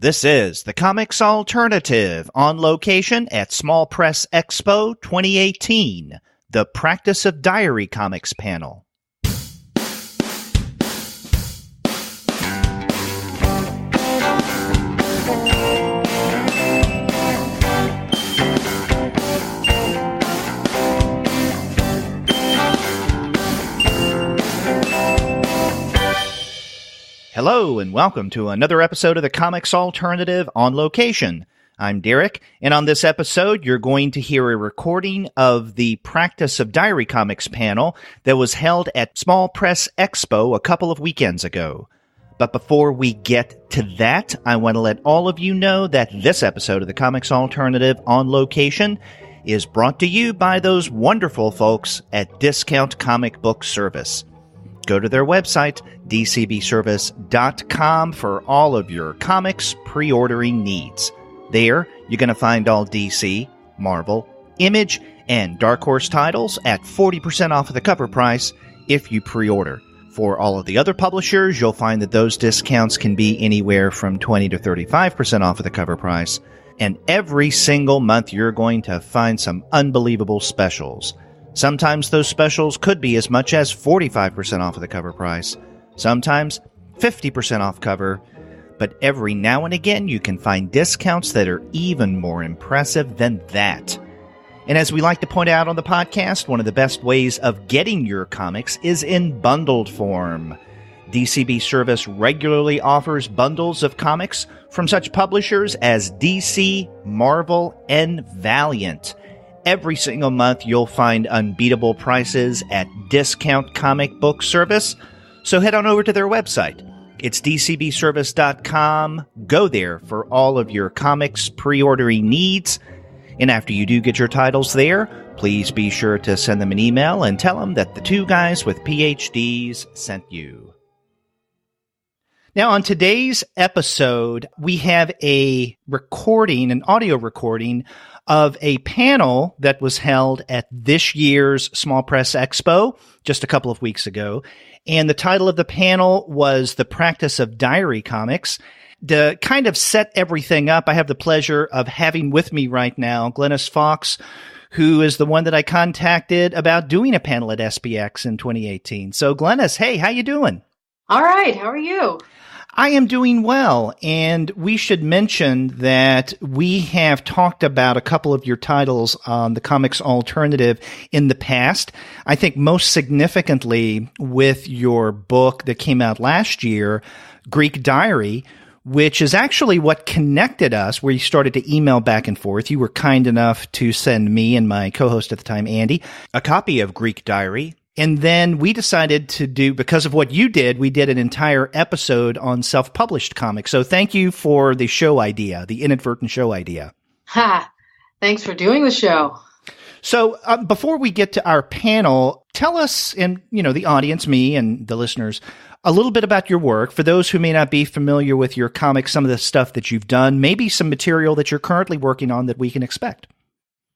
This is the Comics Alternative on location at Small Press Expo 2018, the Practice of Diary Comics panel. Hello, and welcome to another episode of the Comics Alternative on location. I'm Derek, and on this episode, you're going to hear a recording of the Practice of Diary Comics panel that was held at Small Press Expo a couple of weekends ago. But before we get to that, I want to let all of you know that this episode of the Comics Alternative on location is brought to you by those wonderful folks at Discount Comic Book Service. Go to their website, dcbservice.com, for all of your comics pre-ordering needs. There, you're going to find all DC, Marvel, Image, and Dark Horse titles at 40% off of the cover price if you pre-order. For all of the other publishers, you'll find that those discounts can be anywhere from 20 to 35% off of the cover price. And every single month, you're going to find some unbelievable specials. Sometimes those specials could be as much as 45% off of the cover price. Sometimes 50% off cover. But every now and again, you can find discounts that are even more impressive than that. And as we like to point out on the podcast, one of the best ways of getting your comics is in bundled form. DCB Service regularly offers bundles of comics from such publishers as DC, Marvel, and Valiant. Every single month, you'll find unbeatable prices at Discount Comic Book Service, so head on over to their website. It's dcbservice.com. Go there for all of your comics pre-ordering needs. And after you do get your titles there, please be sure to send them an email and tell them that the two guys with PhDs sent you. Now, on today's episode, we have an audio recording of a panel that was held at this year's Small Press Expo just a couple of weeks ago. And the title of the panel was The Practice of Diary Comics. To kind of set everything up, I have the pleasure of having with me right now Glynnis Fawkes, who is the one that I contacted about doing a panel at SPX in 2018. So Glynnis, hey, how you doing? All right. How are you? I am doing well, and we should mention that we have talked about a couple of your titles on the Comics Alternative in the past. I think most significantly with your book that came out last year, Greek Diary, which is actually what connected us, where you started to email back and forth. You were kind enough to send me and my co-host at the time, Andy, a copy of Greek Diary. And then we decided to do, because of what you did, we did an entire episode on self-published comics. So thank you for the show idea, the inadvertent show idea. Ha! Thanks for doing the show. So before we get to our panel, tell us, and the audience, me and the listeners, a little bit about your work. For those who may not be familiar with your comics, some of the stuff that you've done, maybe some material that you're currently working on that we can expect.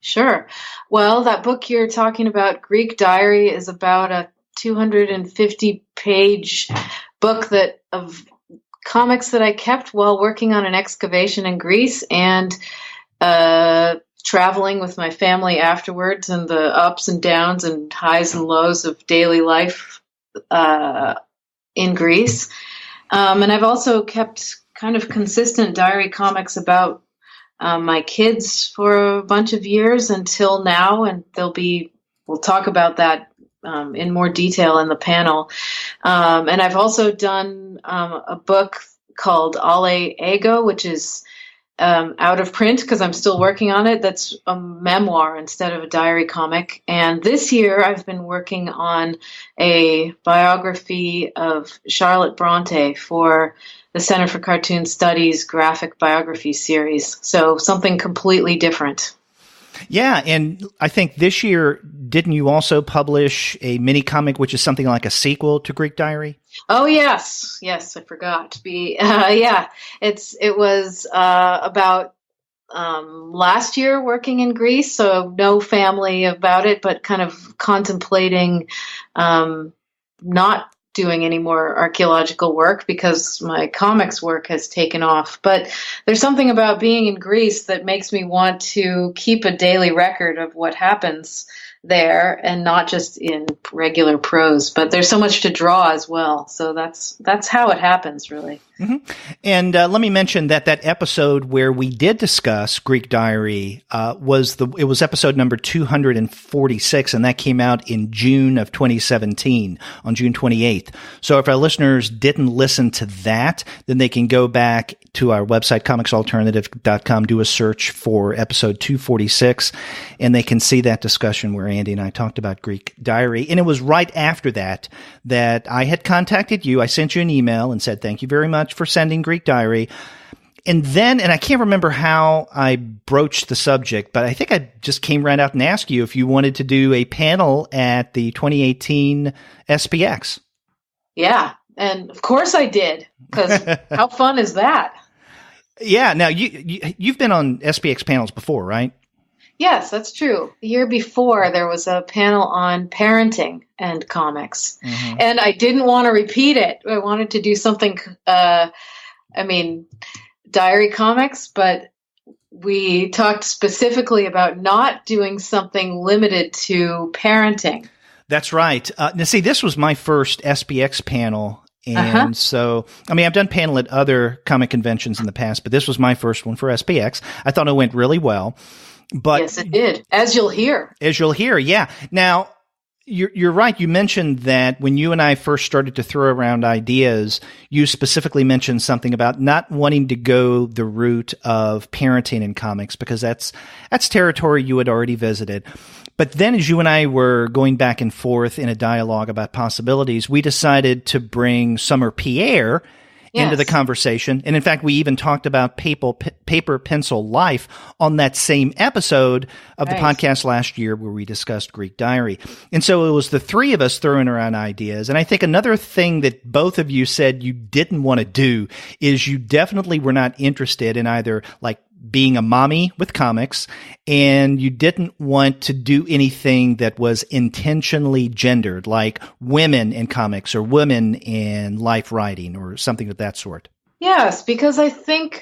Sure. Well, that book you're talking about, Greek Diary, is about a 250-page book of comics that I kept while working on an excavation in Greece and traveling with my family afterwards, and the ups and downs and highs and lows of daily life in Greece. And I've also kept kind of consistent diary comics about my kids for a bunch of years until now, and we'll talk about that in more detail in the panel. And I've also done a book called Ale Ego, which is out of print because I'm still working on it. That's a memoir instead of a diary comic. And this year I've been working on a biography of Charlotte Bronte for the Center for Cartoon Studies graphic biography series. So something completely different. Yeah, and I think this year, didn't you also publish a mini comic, which is something like a sequel to Greek Diary? Oh, yes. Yes, I forgot. It was about last year working in Greece, so no family about it, but kind of contemplating not doing any more archaeological work because my comics work has taken off. But there's something about being in Greece that makes me want to keep a daily record of what happens there, and not just in regular prose, but there's so much to draw as well. So that's how it happens, really. Mm-hmm. And let me mention that episode where we did discuss Greek Diary was episode number 246, and that came out in June of 2017, on June 28th. So if our listeners didn't listen to that, then they can go back to our website, comicsalternative.com, do a search for episode 246, and they can see that discussion where Andy and I talked about Greek Diary. And it was right after that I had contacted you. I sent you an email and said, thank you very much for sending Greek Diary. And I can't remember how I broached the subject, but I think I just came right out and asked you if you wanted to do a panel at the 2018 SPX. Yeah. And of course I did, because how fun is that? Yeah. Now you've been on SPX panels before, right? Yes, that's true. The year before, there was a panel on parenting and comics. Mm-hmm. And I didn't want to repeat it. I wanted to do something, diary comics, but we talked specifically about not doing something limited to parenting. That's right. Now, see, this was my first SPX panel. And so, I've done panel at other comic conventions in the past, but this was my first one for SPX. I thought it went really well. But yes, it did. As you'll hear. Yeah. Now, you're right. You mentioned that when you and I first started to throw around ideas, you specifically mentioned something about not wanting to go the route of parenting in comics because that's territory you had already visited. But then as you and I were going back and forth in a dialogue about possibilities, we decided to bring Summer Pierre into the conversation. And in fact, we even talked about paper pencil life on that same episode of the podcast last year where we discussed Greek Diary. And so it was the three of us throwing around ideas. And I think another thing that both of you said you didn't want to do is you definitely were not interested in either like being a mommy with comics, and you didn't want to do anything that was intentionally gendered, like women in comics or women in life writing or something of that sort. Yes, because I think,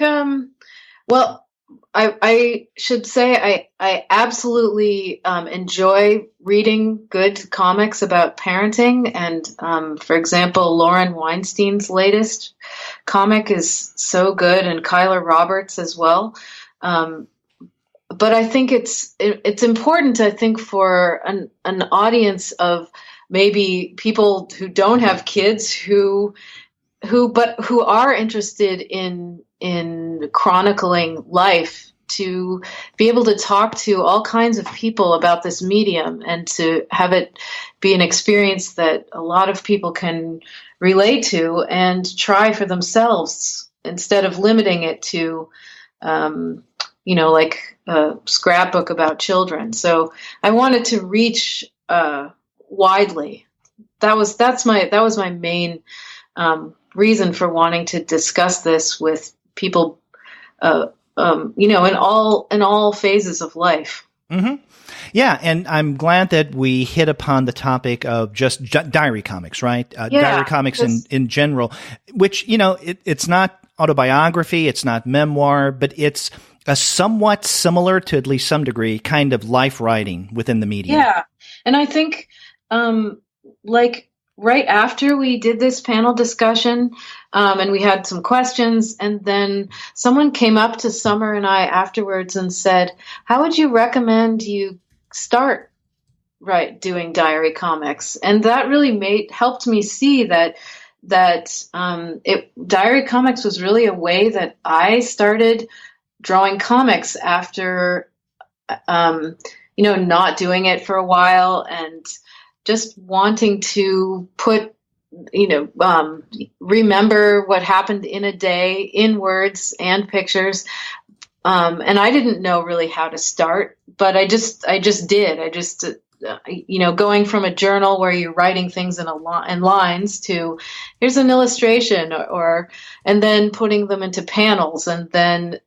I should say I absolutely enjoy reading good comics about parenting. And for example, Lauren Weinstein's latest comic is so good, and Kyler Roberts as well. But I think it's important, I think, for an audience of maybe people who don't have kids who are interested in chronicling life, to be able to talk to all kinds of people about this medium and to have it be an experience that a lot of people can relate to and try for themselves, instead of limiting it to like a scrapbook about children. So I wanted to reach widely. That was my main reason for wanting to discuss this with people, in all phases of life. Mm-hmm. Yeah, and I'm glad that we hit upon the topic of just diary comics, right? Diary comics in general, which, it's not autobiography, it's not memoir, but it's a somewhat similar, to at least some degree, kind of life writing within the medium. Yeah, and I think, right after we did this panel discussion, and we had some questions, and then someone came up to Summer and I afterwards and said, how would you recommend you start doing diary comics? And that really helped me see that diary comics was really a way that I started drawing comics after, not doing it for a while and just wanting to remember what happened in a day in words and pictures. And I didn't know really how to start, but I just did. I just, going from a journal where you're writing things in lines to here's an illustration, and then putting them into panels, and then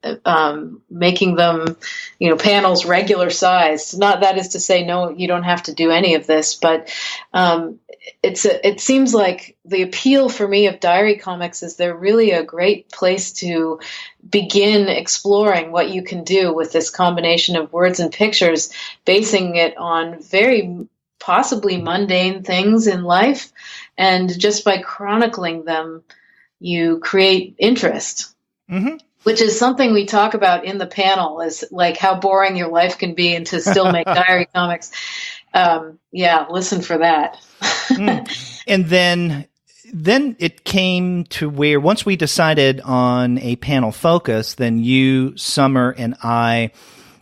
making them, panels regular size. Not that is to say, no, you don't have to do any of this, but it seems like the appeal for me of diary comics is they're really a great place to begin exploring what you can do with this combination of words and pictures, basing it on very possibly mundane things in life. And just by chronicling them, you create interest, which is something we talk about in the panel, is like how boring your life can be and to still make diary comics. Listen for that. And then it came to where once we decided on a panel focus, then you, Summer, and I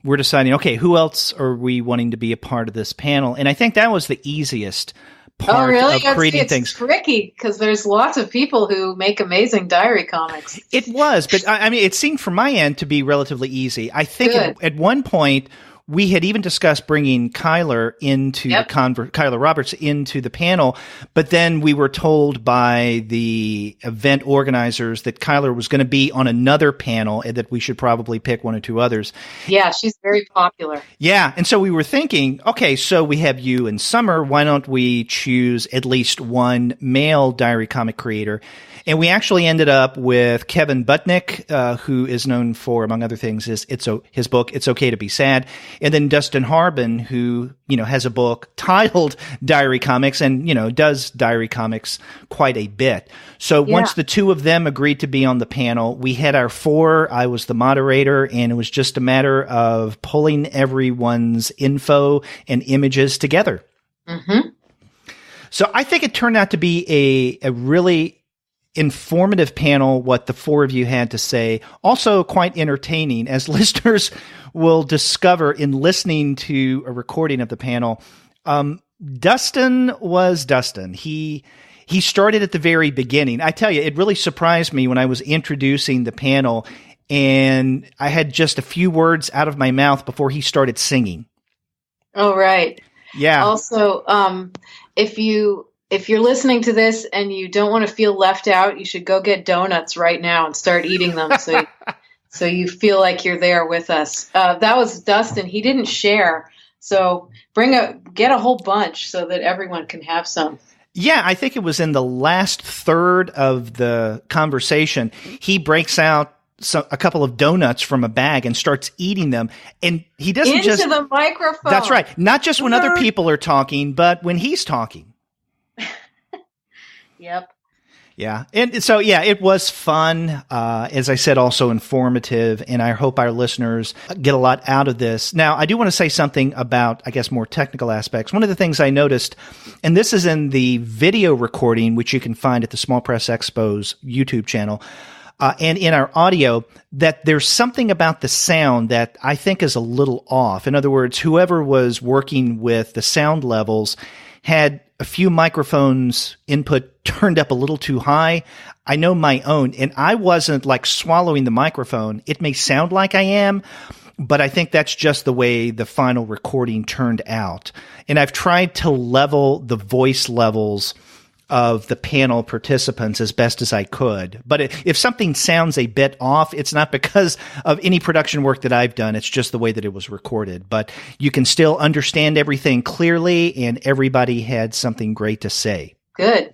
were deciding, okay, who else are we wanting to be a part of this panel? And I think that was the easiest part of creating things. It's tricky because there's lots of people who make amazing diary comics. It was, but I mean, it seemed from my end to be relatively easy. I think at one point we had even discussed bringing Kyler into Kyler Roberts into the panel, but then we were told by the event organizers that Kyler was going to be on another panel and that we should probably pick one or two others. Yeah, she's very popular. Yeah, and so we were thinking, okay, so we have you and Summer, why don't we choose at least one male diary comic creator? And we actually ended up with Kevin Budnik, who is known for, among other things, his book, It's Okay to Be Sad. And then Dustin Harbin, who, has a book titled Diary Comics and, does diary comics quite a bit. So once the two of them agreed to be on the panel, we had our four. I was the moderator, and it was just a matter of pulling everyone's info and images together. Mm-hmm. So I think it turned out to be a really informative panel, what the four of you had to say. Also quite entertaining, as listeners will discover in listening to a recording of the panel. Dustin was Dustin. He started at the very beginning. I tell you, it really surprised me when I was introducing the panel and I had just a few words out of my mouth before he started singing. Oh, right. Yeah. Also, if you're listening to this and you don't want to feel left out, you should go get donuts right now and start eating them so you feel like you're there with us. That was Dustin. He didn't share. So get a whole bunch so that everyone can have some. Yeah, I think it was in the last third of the conversation. He breaks out a couple of donuts from a bag and starts eating them. And he doesn't into the microphone. That's right. Not just when other people are talking, but when he's talking. Yep. Yeah. And so, it was fun. As I said, also informative. And I hope our listeners get a lot out of this. Now, I do want to say something about, I guess, more technical aspects. One of the things I noticed, and this is in the video recording, which you can find at the Small Press Expo's YouTube channel, and in our audio, that there's something about the sound that I think is a little off. In other words, whoever was working with the sound levels had a few microphones input turned up a little too high. I know my own, and I wasn't like swallowing the microphone. It may sound like I am, but I think that's just the way the final recording turned out. And I've tried to level the voice levels of the panel participants as best as I could. But if something sounds a bit off, it's not because of any production work that I've done. It's just the way that it was recorded. But you can still understand everything clearly, and everybody had something great to say. Good.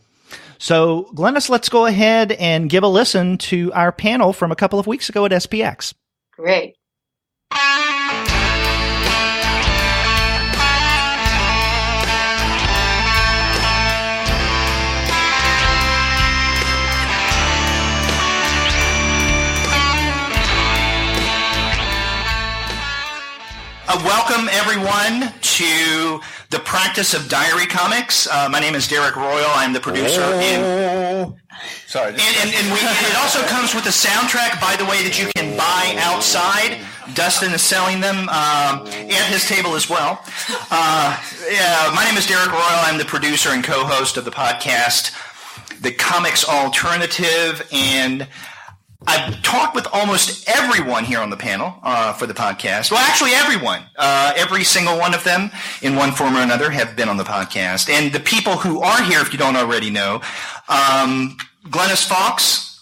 So, Glynnis, let's go ahead and give a listen to our panel from a couple of weeks ago at SPX. Great. Welcome, everyone, to the practice of diary comics. My name is Derek Royal. I'm the producer. Sorry. And it also comes with a soundtrack, by the way, that you can buy outside. Dustin is selling them at his table as well. My name is Derek Royal. I'm the producer and co-host of the podcast, The Comics Alternative, and I've talked with almost everyone here on the panel for the podcast. Well, actually everyone. Every single one of them in one form or another have been on the podcast. And the people who are here, if you don't already know, Glynnis Fawkes,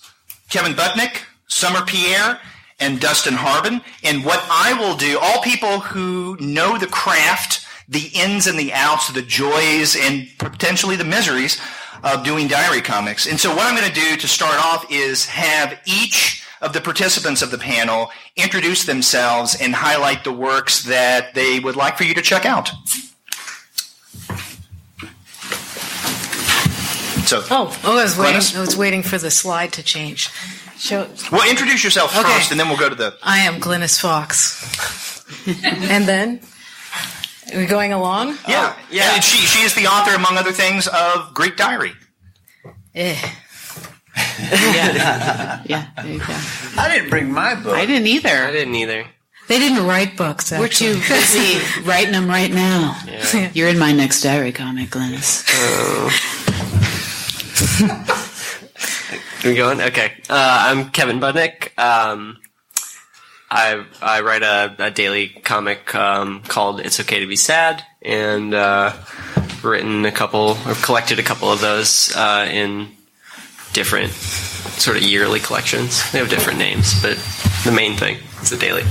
Kevin Budnik, Summer Pierre, and Dustin Harbin. And what I will do, all people who know the craft, the ins and the outs, the joys, and potentially the miseries of doing diary comics. And so what I'm going to do to start off is have each of the participants of the panel introduce themselves and highlight the works that they would like for you to check out. So, I was waiting for the slide to change. Well, introduce yourself first, and then we'll go to the... I am Glynnis Fawkes. And then? Are we going along? Yeah. And she is the author, among other things, of Greek Diary. Yeah, there you go. I didn't bring my book. I didn't either. They didn't write books, actually. We're too busy writing them right now. Yeah. You're in my next diary comic, Glynnis. Are we going? Okay. I'm Kevin Budnik. I write a daily comic called It's Okay to Be Sad, and collected a couple of those in different sort of yearly collections. They have different names, but the main thing is the daily.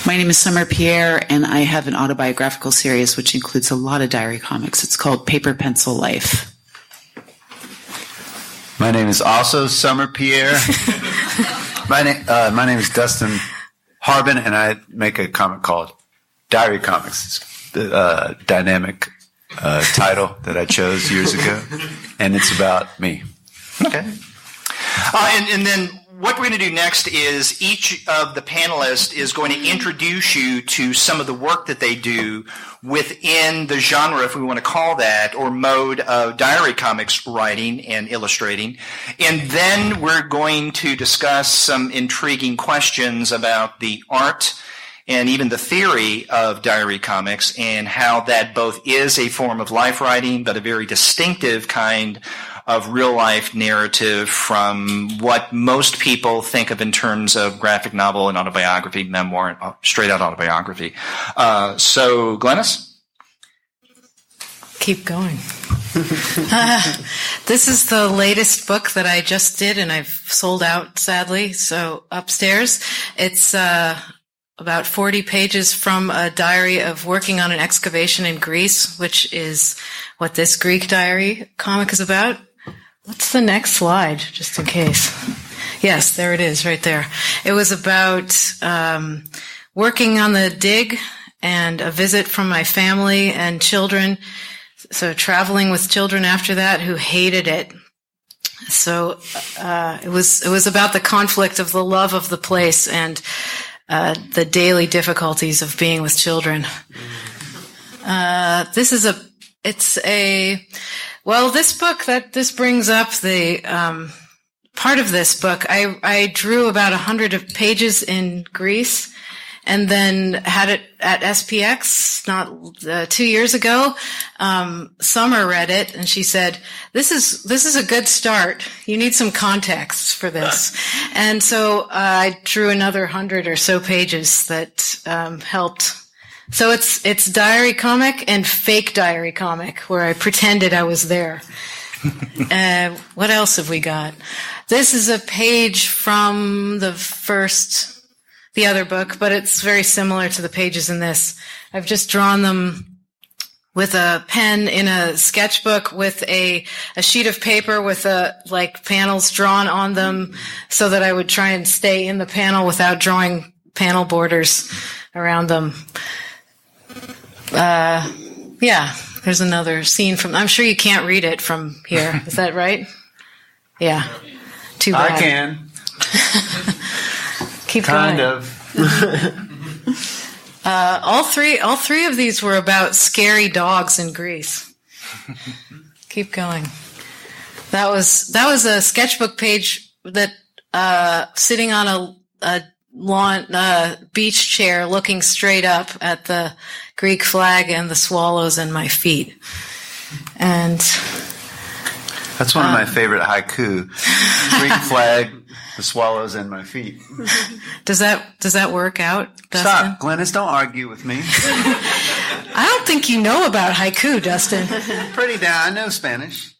My name is Summer Pierre, and I have an autobiographical series which includes a lot of diary comics. It's called Paper Pencil Life. My name is also Summer Pierre. My name is Dustin Harbin, and I make a comic called Diary Comics. It's the dynamic title that I chose years ago, and it's about me. Okay. And then what we're going to do next is each of the panelists is going to introduce you to some of the work that they do within the genre, if we want to call that, or mode of diary comics writing and illustrating. And then we're going to discuss some intriguing questions about the art and even the theory of diary comics and how that both is a form of life writing, but a very distinctive kind of real-life narrative from what most people think of in terms of graphic novel and autobiography, memoir, straight-out autobiography. So, Glynnis? Keep going. This is the latest book that I just did, and I've sold out, sadly, so upstairs. It's about 40 pages from a diary of working on an excavation in Greece, which is what this Greek diary comic is about. What's the next slide, just in case? Yes, there it is, right there. It was about working on the dig and a visit from my family and children. So traveling with children after that who hated it. So it was about the conflict of the love of the place and the daily difficulties of being with children. This brings up the part of this book. I drew about 100 pages in Greece and then had it at SPX 2 years ago. Summer read it and she said, this is a good start. You need some context for this. And so I drew another 100 or so pages that helped. So it's diary comic and fake diary comic where I pretended I was there. What else have we got? This is a page from the other book, but it's very similar to the pages in this. I've just drawn them with a pen in a sketchbook with a sheet of paper with panels drawn on them so that I would try and stay in the panel without drawing panel borders around them. There's another scene I'm sure you can't read it from here. Is that right? Yeah. Too bad. I can. Keep going. Kind of. All three of these were about scary dogs in Greece. Keep going. That was a sketchbook page that sitting on a lawn beach chair looking straight up at the Greek flag and the swallows and my feet. And that's one of my favorite haiku. Greek flag, the swallows, and my feet. Does that work out, Dustin? Stop, Glynnis, don't argue with me. I don't think you know about haiku, Dustin. Pretty down. I know Spanish.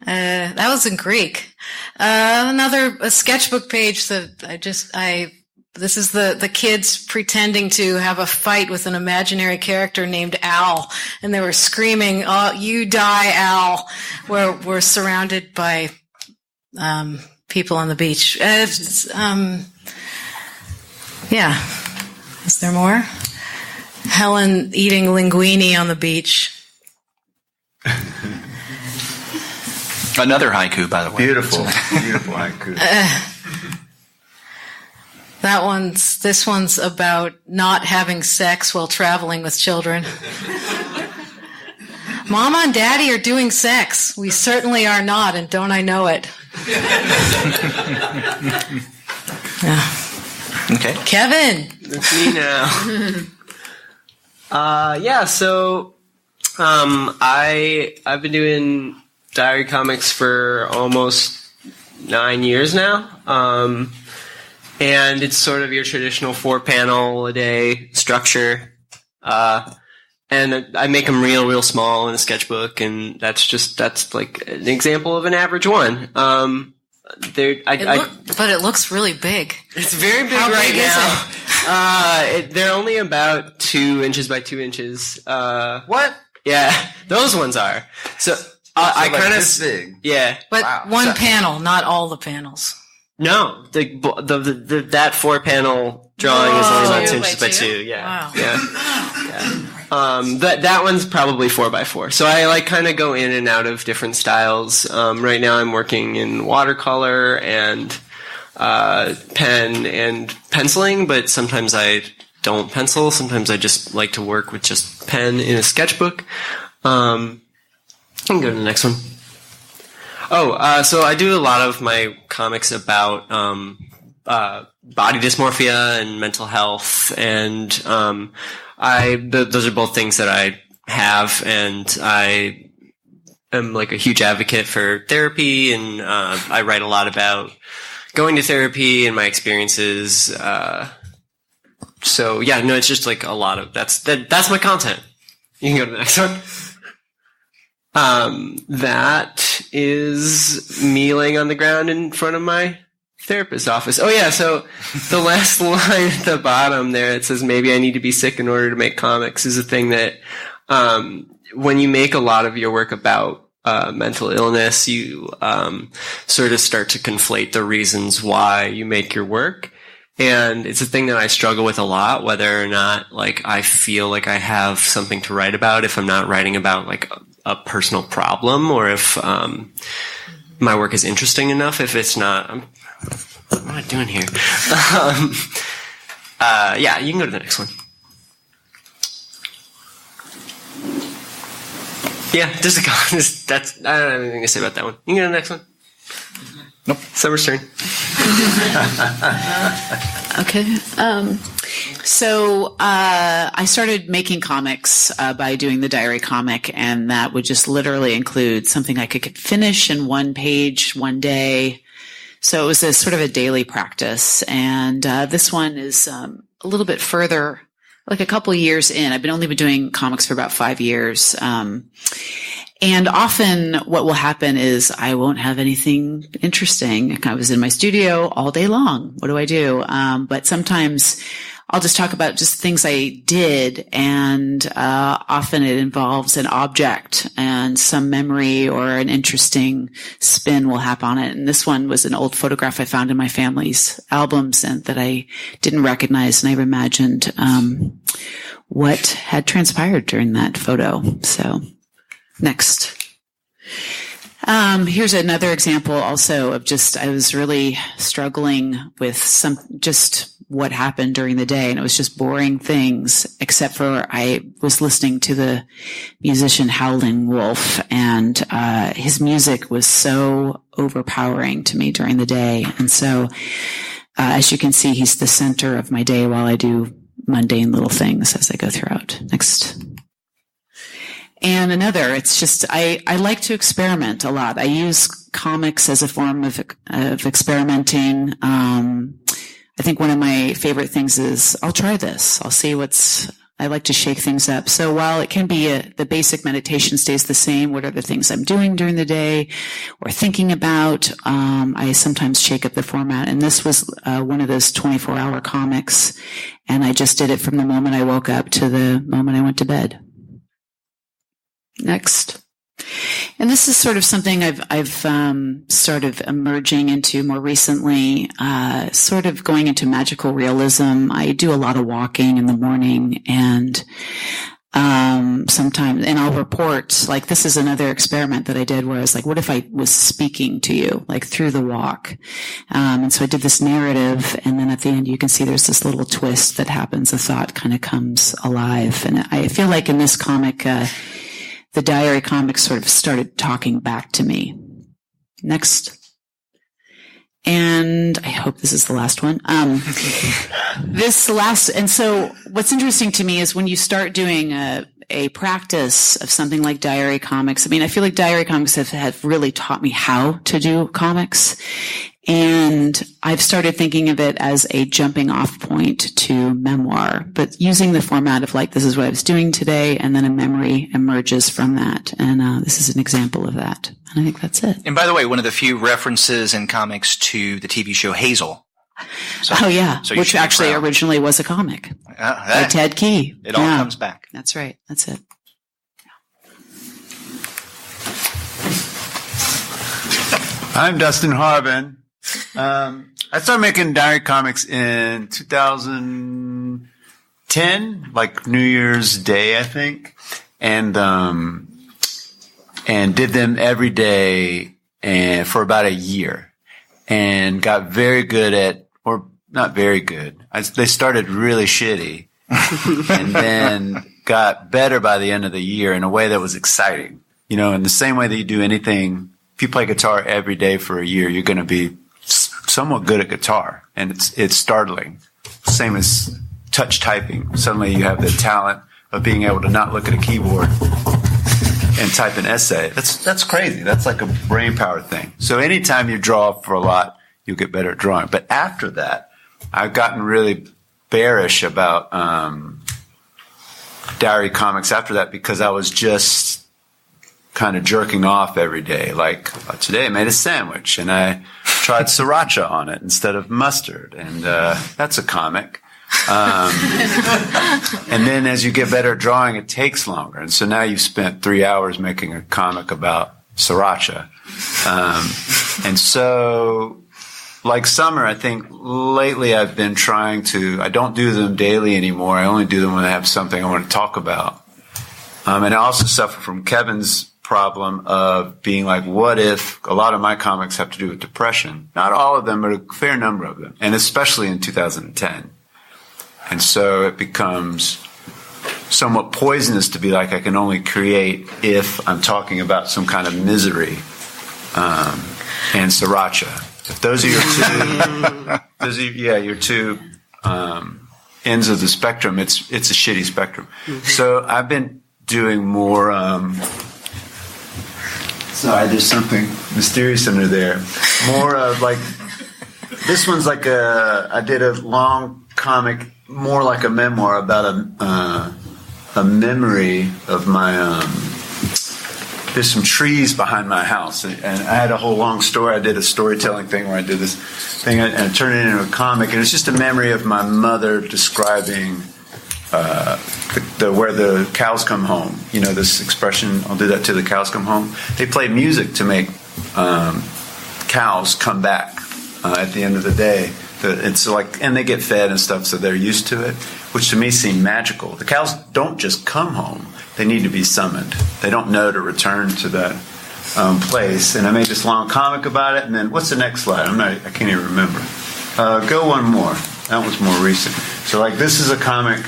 That was in Greek. A sketchbook page that I This is the kids pretending to have a fight with an imaginary character named Al, and they were screaming, "Oh, you die, Al!" We're surrounded by people on the beach. Yeah. Is there more? Helen eating linguine on the beach. Another haiku, by the way. Beautiful haiku. This one's about not having sex while traveling with children. Mama and Daddy are doing sex. We certainly are not, and don't I know it? Yeah. Okay. Kevin. That's me now. So I've been doing diary comics for almost 9 years now. And it's sort of your traditional 4-panel a day structure. And I make them real small in a sketchbook, and that's like an example of an average one. But it looks really big. It's very big. How right big now. Is it? They're only about 2 inches by 2 inches. What? Yeah, those ones are. So I kind of big. Yeah, but one panel, not all the panels. No, that 4-panel drawing is only about 2 inches by 2. Yeah, wow. Yeah. That one's probably 4x4. So I kind of go in and out of different styles. Right now I'm working in watercolor and pen and penciling, but sometimes I don't pencil. Sometimes I just like to work with just pen in a sketchbook. I can go to the next one. So I do a lot of my comics about body dysmorphia and mental health, and those are both things that I have, and I am like a huge advocate for therapy, and I write a lot about going to therapy and my experiences. It's just like a lot of that's my content. You can go to the next one. That is me laying on the ground in front of my therapist's office. Oh yeah, so the last line at the bottom there, it says, "Maybe I need to be sick in order to make comics," is a thing that, when you make a lot of your work about mental illness, you sort of start to conflate the reasons why you make your work. And it's a thing that I struggle with a lot, whether or not like I feel like I have something to write about, if I'm not writing about like a personal problem, or if my work is interesting enough. If it's not, what am I doing here? You can go to the next one. Yeah, just a comment. I don't have anything to say about that one. You can go to the next one. Nope. Summer's turn. Okay. So I started making comics by doing the diary comic, and that would just literally include something I could finish in one page, one day. So it was a sort of a daily practice. And this one is a little bit further, like a couple of years in. I've only been doing comics for about 5 years. And often what will happen is I won't have anything interesting. I was in my studio all day long. What do I do? But sometimes I'll just talk about just things I did, and often it involves an object and some memory or an interesting spin will happen on it. And this one was an old photograph I found in my family's albums and that I didn't recognize, and I've imagined what had transpired during that photo. So next. Here's another example also of I was really struggling with just what happened during the day, and it was just boring things, except for I was listening to the musician Howlin' Wolf, and his music was so overpowering to me during the day. And so, as you can see, he's the center of my day while I do mundane little things as I go throughout. Next. And another, it's just, I like to experiment a lot. I use comics as a form of experimenting. I think one of my favorite things is I'll try this. I'll see what's I like to shake things up. So while it can be the basic meditation stays the same, what are the things I'm doing during the day or thinking about, I sometimes shake up the format. And this was one of those 24-hour comics. And I just did it from the moment I woke up to the moment I went to bed. Next. And this is sort of something I've sort of emerging into more recently, sort of going into magical realism. I do a lot of walking in the morning, and sometimes, and I'll report, like, this is another experiment that I did where I was like, what if I was speaking to you, like, through the walk? And so I did this narrative, and then at the end you can see there's this little twist that happens. A thought kind of comes alive. And I feel like in this comic, the diary comic sort of started talking back to me. Next. And I hope this is the last one. And so what's interesting to me is when you start doing a practice of something like diary comics, I mean, I feel like diary comics have really taught me how to do comics. And I've started thinking of it as a jumping off point to memoir, but using the format of like, this is what I was doing today, and then a memory emerges from that. And this is an example of that. And I think that's it. And by the way, one of the few references in comics to the TV show Hazel. So, oh, yeah, so which actually originally was a comic by Ted Key. It all comes back. That's right. That's it. I'm Dustin Harbin. I started making diary comics in 2010, like New Year's Day, I think, and did them every day and for about a year, and got very good at, or not very good. They started really shitty, and then got better by the end of the year in a way that was exciting. You know, in the same way that you do anything, if you play guitar every day for a year, you're going to be somewhat good at guitar, and it's startling. Same as touch typing. Suddenly you have the talent of being able to not look at a keyboard and type an essay. That's crazy. That's like a brain power thing. So anytime you draw for a lot, you'll get better at drawing. But after that, I've gotten really bearish about diary comics after that, because I was just kind of jerking off every day. Like, today I made a sandwich and I tried sriracha on it instead of mustard, and that's a comic. And then as you get better at drawing, it takes longer. And so now you've spent 3 hours making a comic about sriracha. And so, like Summer, I think lately I've been trying to, I don't do them daily anymore. I only do them when I have something I want to talk about. And I also suffer from Kevin's problem of being like, what if a lot of my comics have to do with depression? Not all of them, but a fair number of them, and especially in 2010. And so it becomes somewhat poisonous to be like, I can only create if I'm talking about some kind of misery and sriracha. If those are your two ends of the spectrum, it's a shitty spectrum. So I've been doing more. Sorry, there's something mysterious under there. More of like, this one's like I did a long comic, more like a memoir about a memory of my, there's some trees behind my house. And I had a whole long story. I did a storytelling thing where I did this thing and I turned it into a comic. And it's just a memory of my mother describing where the cows come home. You know, this expression, I'll do that till the cows come home. They play music to make cows come back at the end of the day. It's like, and they get fed and stuff, so they're used to it, which to me seemed magical. The cows don't just come home. They need to be summoned. They don't know to return to that place. And I made this long comic about it, and then what's the next slide? I can't even remember. Go one more. That was more recent. So like, this is a comic.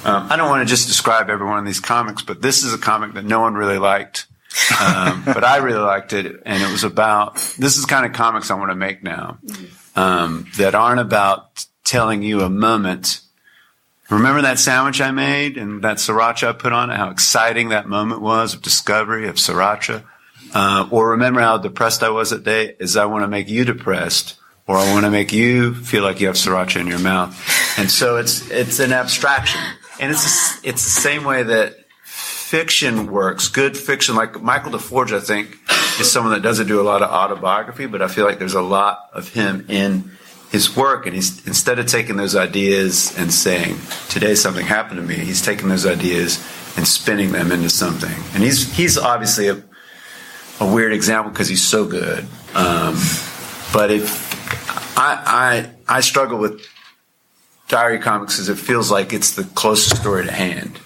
I don't want to just describe every one of these comics, but this is a comic that no one really liked. But I really liked it, and it was about, this is the kind of comics I want to make now, that aren't about telling you a moment. Remember that sandwich I made and that sriracha I put on it, how exciting that moment was of discovery of sriracha? Or remember how depressed I was that day? Is I want to make you depressed, or I want to make you feel like you have sriracha in your mouth. And so it's an abstraction. And it's the same way that fiction works. Good fiction, like Michael DeForge, I think, is someone that doesn't do a lot of autobiography, but I feel like there's a lot of him in his work. And he's, instead of taking those ideas and saying, today something happened to me, he's taking those ideas and spinning them into something. And he's obviously a weird example because he's so good. But if I struggle with diary comics because it feels like it's the closest story to hand.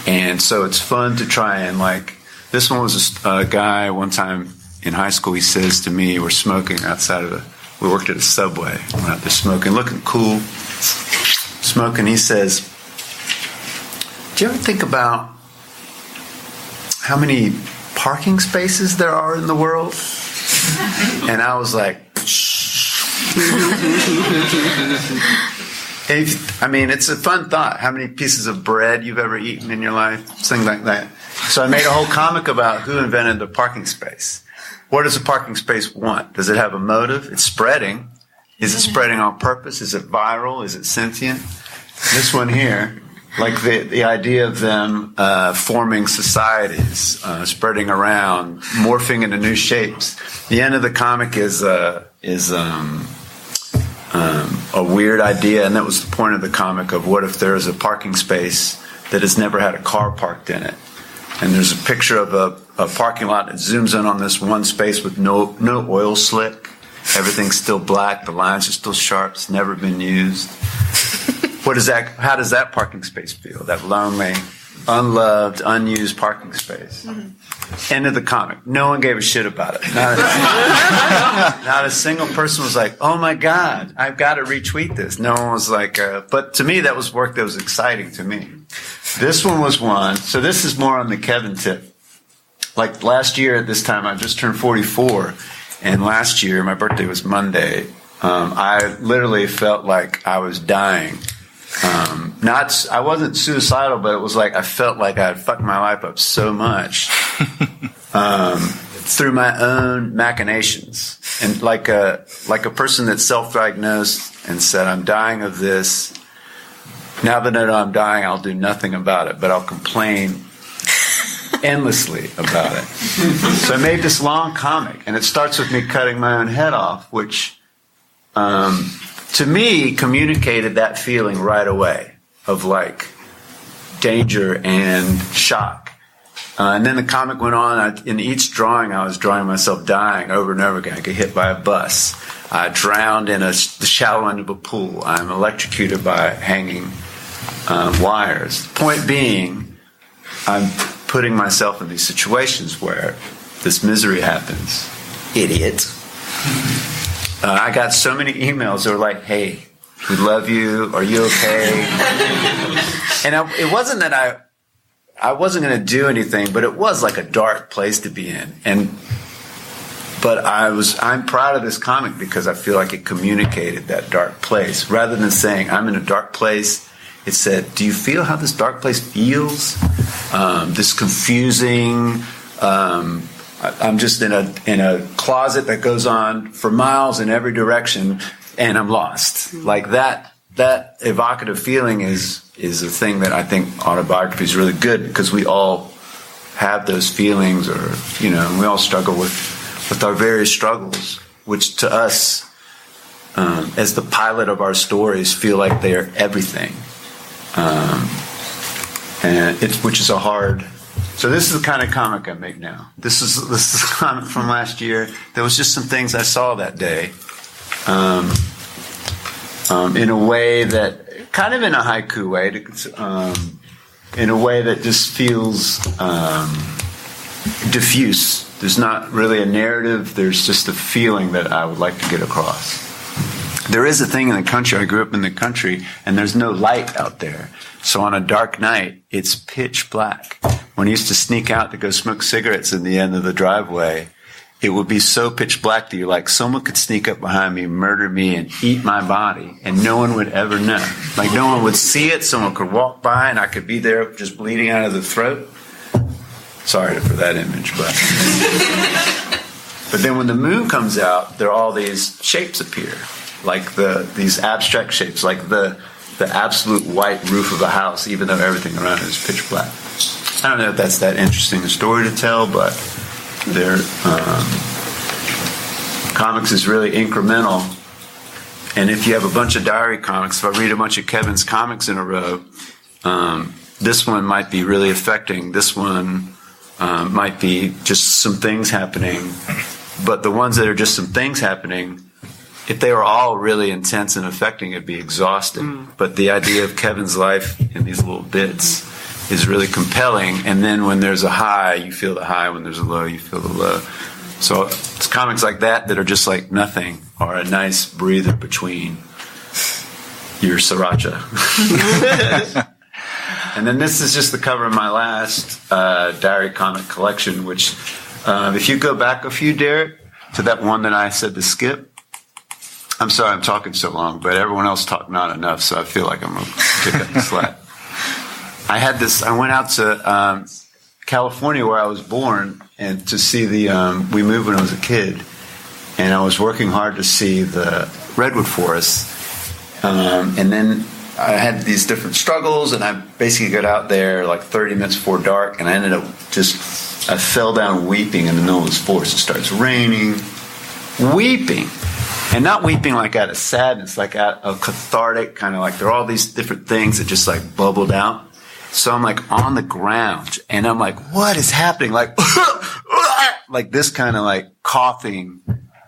And so it's fun to try and, like, this one was a guy one time in high school. He says to me, we're smoking outside of we worked at a Subway. We're out there smoking, looking cool, smoking. He says, do you ever think about how many parking spaces there are in the world? And I was like, I mean, it's a fun thought. How many pieces of bread you've ever eaten in your life? Something like that. So I made a whole comic about who invented the parking space. What does a parking space want? Does it have a motive? It's spreading. Is it spreading on purpose? Is it viral? Is it sentient? This one here, like the idea of them forming societies, spreading around, morphing into new shapes. The end of the comic is a weird idea, and that was the point of the comic, of what if there is a parking space that has never had a car parked in it. And there's a picture of a parking lot that zooms in on this one space with no oil slick. Everything's still black. The lines are still sharp. It's never been used. How does that parking space feel? That lonely, unloved, unused parking space. Mm-hmm. End of the comic. No one gave a shit about it. Not a single person was like, oh my God, I've got to retweet this. No one was like, but to me, that was work that was exciting to me. This one was one. So this is more on the Kevin tip. Like last year at this time, I just turned 44. And last year, my birthday was Monday. I literally felt like I was dying. I wasn't suicidal, but it was like I felt like I had fucked my life up so much through my own machinations. And like a person that's self-diagnosed and said, I'm dying of this. Now that I know I'm dying, I'll do nothing about it, but I'll complain endlessly about it. So I made this long comic, and it starts with me cutting my own head off, which to me communicated that feeling right away of like danger and shock. And then the comic went on. In each drawing, I was drawing myself dying over and over again. I get hit by a bus. I drowned in the shallow end of a pool. I'm electrocuted by hanging wires. Point being, I'm putting myself in these situations where this misery happens. Idiot. I got so many emails that were like, hey, we love you. Are you okay? And it wasn't that I wasn't going to do anything, but it was like a dark place to be in. But I'm proud of this comic because I feel like it communicated that dark place. Rather than saying, I'm in a dark place, it said, do you feel how this dark place feels? This confusing, I'm just in a closet that goes on for miles in every direction, and I'm lost. Like that evocative feeling is a thing that I think autobiography is really good, because we all have those feelings, or we all struggle with our various struggles, which to us, as the pilot of our stories, feel like they are everything, which is a hard. So this is the kind of comic I make now. This is a comic from last year. There was just some things I saw that day, in a way that, kind of in a haiku way, in a way that just feels diffuse. There's not really a narrative. There's just a feeling that I would like to get across. There is a thing in the country. I grew up in the country, and there's no light out there. So on a dark night, it's pitch black. When I used to sneak out to go smoke cigarettes in the end of the driveway, it would be so pitch black that you're like, someone could sneak up behind me, murder me, and eat my body, and no one would ever know. Like, no one would see it. Someone could walk by, and I could be there just bleeding out of the throat. Sorry for that image, but then when the moon comes out, there are all these shapes appear, like these abstract shapes, like the the absolute white roof of a house, even though everything around it is pitch black. I don't know if that's that interesting a story to tell, but their comics is really incremental. And if you have a bunch of diary comics, if I read a bunch of Kevin's comics in a row, this one might be really affecting. This one might be just some things happening. But the ones that are just some things happening, if they were all really intense and affecting, it'd be exhausting. But the idea of Kevin's life in these little bits is really compelling. And then when there's a high, you feel the high. When there's a low, you feel the low. So it's comics like that are just like nothing, or a nice breather between your sriracha. And then this is just the cover of my last diary comic collection, which if you go back a few, Derek, to that one that I said to skip. I'm sorry I'm talking so long, but everyone else talked not enough, so I feel like I'm going to pick up the slack. I went out to California, where I was born, and to see we moved when I was a kid, and I was working hard to see the redwood forest, and then I had these different struggles, and I basically got out there like 30 minutes before dark, and I ended up I fell down weeping in the middle of this forest. It starts raining, weeping. And not weeping like out of sadness, like out of cathartic, kind of like there are all these different things that just like bubbled out. So I'm like on the ground, and I'm like, what is happening? Like, like this kind of like coughing,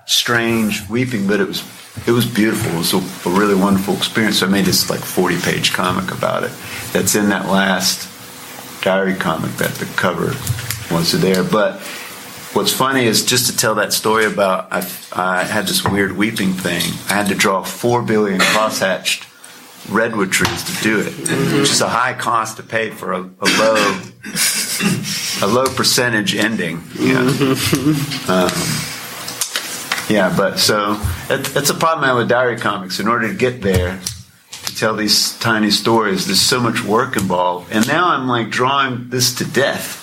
strange weeping, but it was beautiful. It was a really wonderful experience. So I made this like 40-page comic about it. That's in that last diary comic that the cover was there. But what's funny is, just to tell that story about, I had this weird weeping thing. I had to draw 4 billion crosshatched redwood trees to do it, which is a high cost to pay for a low percentage ending. You know? But so that's a problem I have with diary comics. In order to get there, to tell these tiny stories, there's so much work involved. And now I'm like drawing this to death.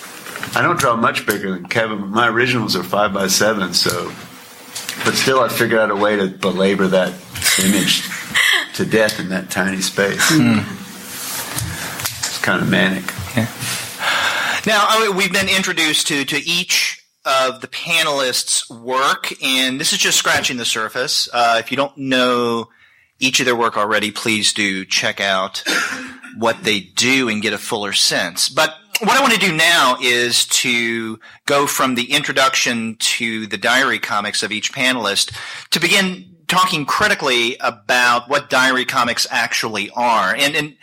I don't draw much bigger than Kevin. My originals are 5x7, so, but still I figured out a way to belabor that image to death in that tiny space. It's kind of manic. Yeah. Now, we've been introduced to each of the panelists' work, and this is just scratching the surface. If you don't know each of their work already, please do check out what they do and get a fuller sense. But what I want to do now is to go from the introduction to the diary comics of each panelist to begin talking critically about what diary comics actually are. And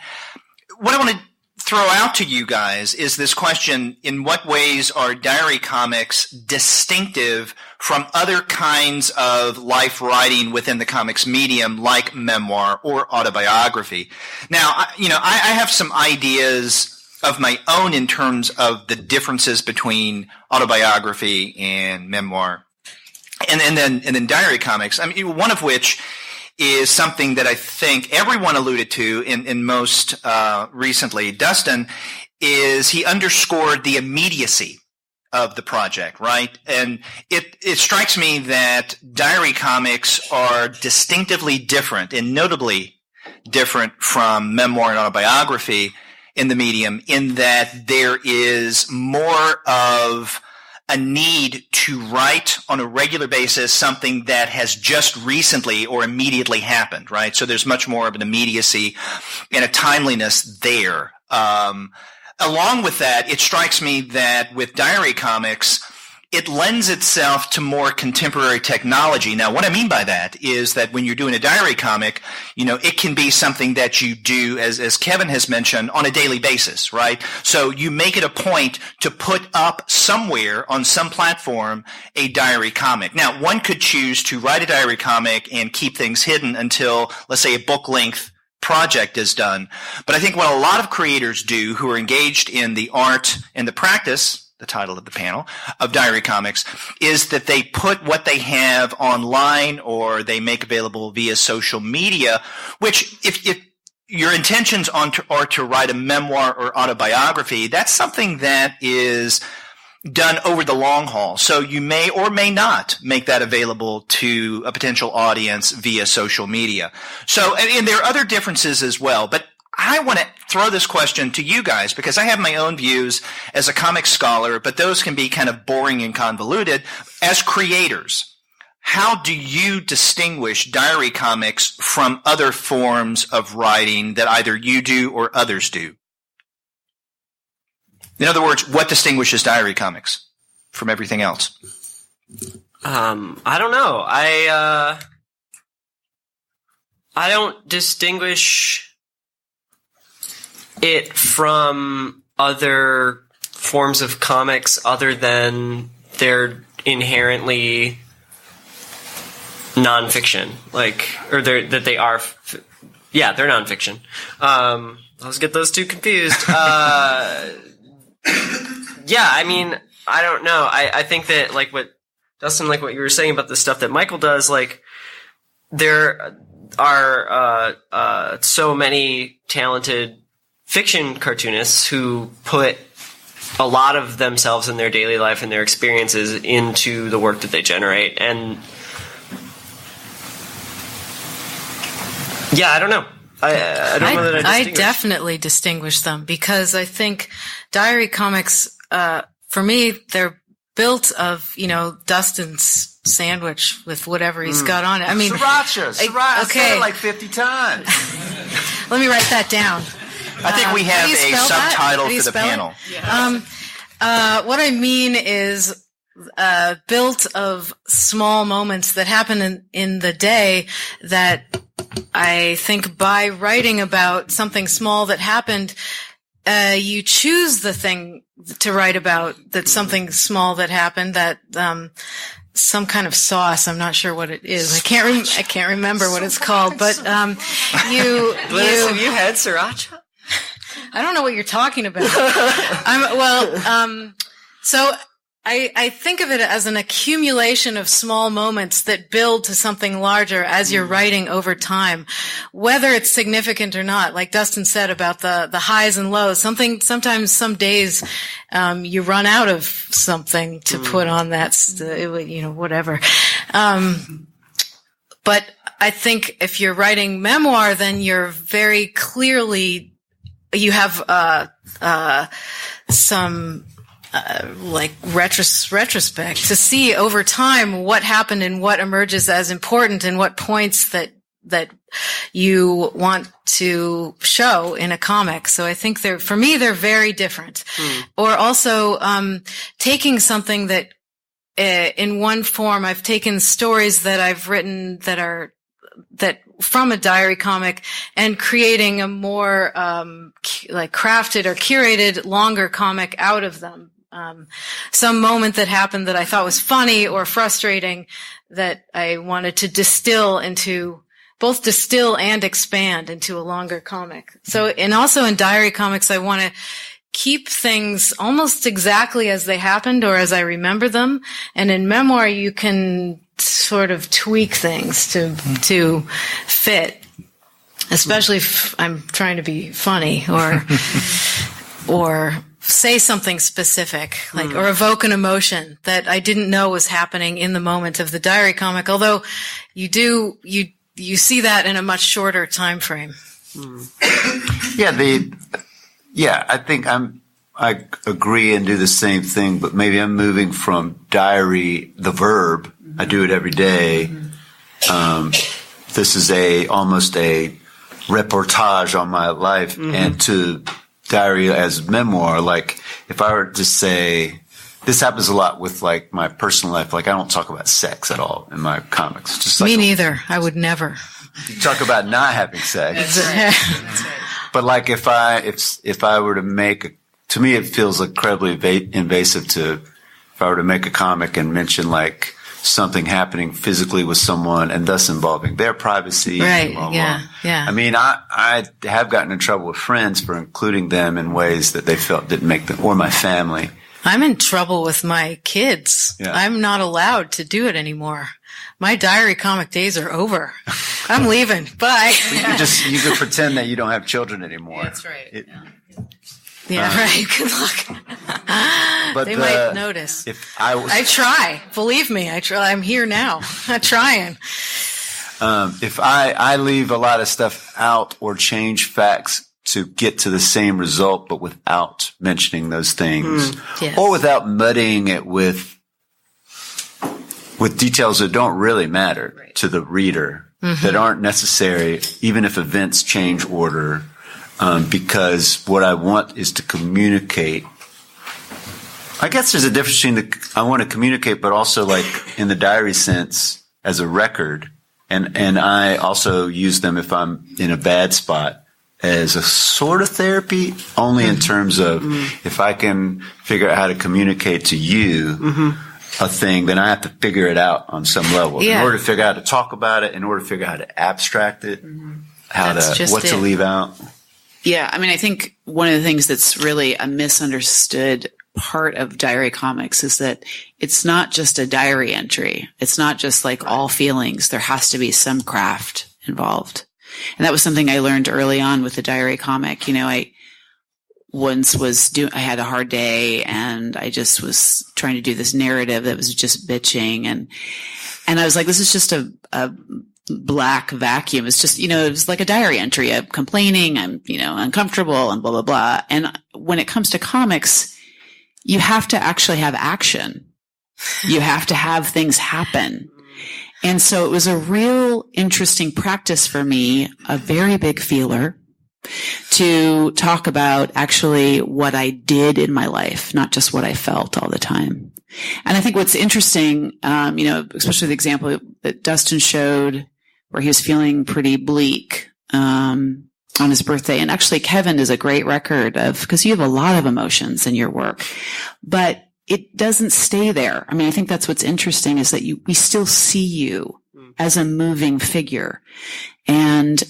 what I want to throw out to you guys is this question: in what ways are diary comics distinctive from other kinds of life writing within the comics medium, like memoir or autobiography? Now, I have some ideas of my own in terms of the differences between autobiography and memoir, and then diary comics. I mean, one of which is something that I think everyone alluded to in most recently, Dustin, is he underscored the immediacy of the project, right? And it strikes me that diary comics are distinctively different and notably different from memoir and autobiography in the medium, in that there is more of a need to write on a regular basis something that has just recently or immediately happened, right? So there's much more of an immediacy and a timeliness there. Along with that, it strikes me that with diary comics, it lends itself to more contemporary technology. Now, what I mean by that is that when you're doing a diary comic, it can be something that you do, as Kevin has mentioned, on a daily basis, right? So you make it a point to put up somewhere on some platform a diary comic. Now, one could choose to write a diary comic and keep things hidden until, let's say, a book-length project is done. But I think what a lot of creators do who are engaged in the art and the practice, the title of the panel, of diary comics, is that they put what they have online or they make available via social media, which if your intentions are to write a memoir or autobiography, that's something that is done over the long haul. So you may or may not make that available to a potential audience via social media. So, and there are other differences as well, but I want to throw this question to you guys because I have my own views as a comic scholar, but those can be kind of boring and convoluted. As creators, how do you distinguish diary comics from other forms of writing that either you do or others do? In other words, what distinguishes diary comics from everything else? I don't know. I don't distinguish it from other forms of comics other than they're inherently nonfiction, they're nonfiction. I always get those two confused. Yeah, I mean, I don't know. I think that, like what Dustin, like what you were saying about the stuff that Michael does, like there are so many talented fiction cartoonists who put a lot of themselves and their daily life and their experiences into the work that they generate. And yeah, I don't know. I don't know that I definitely distinguish them because I think diary comics, for me, they're built of, Dustin's sandwich with whatever he's got on it. I mean, Sriracha. Okay. I said it like 50 times. Let me write that down. I think we have a subtitle for the panel. What I mean is built of small moments that happen in the day that I think by writing about something small that happened, you choose the thing to write about, that's something small that happened, that some kind of sauce. I'm not sure what it is. I can't remember what it's called. But Glynnis, have you had sriracha? I don't know what you're talking about. So I think of it as an accumulation of small moments that build to something larger as you're writing over time, whether it's significant or not. Like Dustin said about the highs and lows. Sometimes some days, you run out of something to put on that, whatever. But I think if you're writing memoir, then you're very clearly, you have, some, retrospect to see over time what happened and what emerges as important and what points that you want to show in a comic. So I think they're very different. Or also, taking something that, in one form, I've taken stories that I've written that from a diary comic and creating a more, crafted or curated longer comic out of them. Some moment that happened that I thought was funny or frustrating that I wanted to distill and expand into a longer comic. So, and also in diary comics, I want to keep things almost exactly as they happened or as I remember them. And in memoir, you can sort of tweak things to fit, especially if I'm trying to be funny or say something specific, or evoke an emotion that I didn't know was happening in the moment of the diary comic. Although you see that in a much shorter time frame. I think I agree and do the same thing, but maybe I'm moving from diary, the verb. I do it every day. This is almost a reportage on my life, and to diary as memoir. Like if I were to say, this happens a lot with like my personal life. Like I don't talk about sex at all in my comics. Just like me neither. I would never. You talk about not having sex. That's right. But like if I were to make, to me it feels incredibly invasive if I were to make a comic and mention like something happening physically with someone and thus involving their privacy. Right. Blah, blah. Yeah. I mean, I have gotten in trouble with friends for including them in ways that they felt didn't make them, or my family. I'm in trouble with my kids. Yeah. I'm not allowed to do it anymore. My diary comic days are over. I'm leaving. Bye. You could pretend that you don't have children anymore. That's right. Yeah, right. Good luck. But They might notice. If I try. Believe me, I try. I'm here now. I'm trying. If I leave a lot of stuff out or change facts to get to the same result, but without mentioning those things, Yes. or without muddying it with details that don't really matter to the reader, that aren't necessary, even if events change order, because what I want is to communicate. I guess there's a difference between I want to communicate, but also like in the diary sense as a record. And I also use them if I'm in a bad spot as a sort of therapy, only in terms of if I can figure out how to communicate to you a thing, then I have to figure it out on some level. Yeah. In order to figure out how to talk about it, in order to figure out how to abstract it, to leave out. Yeah, I mean, I think one of the things that's really a misunderstood part of diary comics is that it's not just a diary entry. It's not just like all feelings. There has to be some craft involved. And that was something I learned early on with the diary comic. You know, I had a hard day and I just was trying to do this narrative that was just bitching. And I was like, this is just a black vacuum. It's just, it was like a diary entry. I'm complaining. I'm, uncomfortable and blah, blah, blah. And when it comes to comics, you have to actually have action. You have to have things happen. And so it was a real interesting practice for me, a very big feeler, to talk about actually what I did in my life, not just what I felt all the time. And I think what's interesting, especially the example that Dustin showed where he was feeling pretty bleak, on his birthday. And actually Kevin is a great record because you have a lot of emotions in your work, but it doesn't stay there. I mean, I think that's what's interesting is that we still see you as a moving figure. And,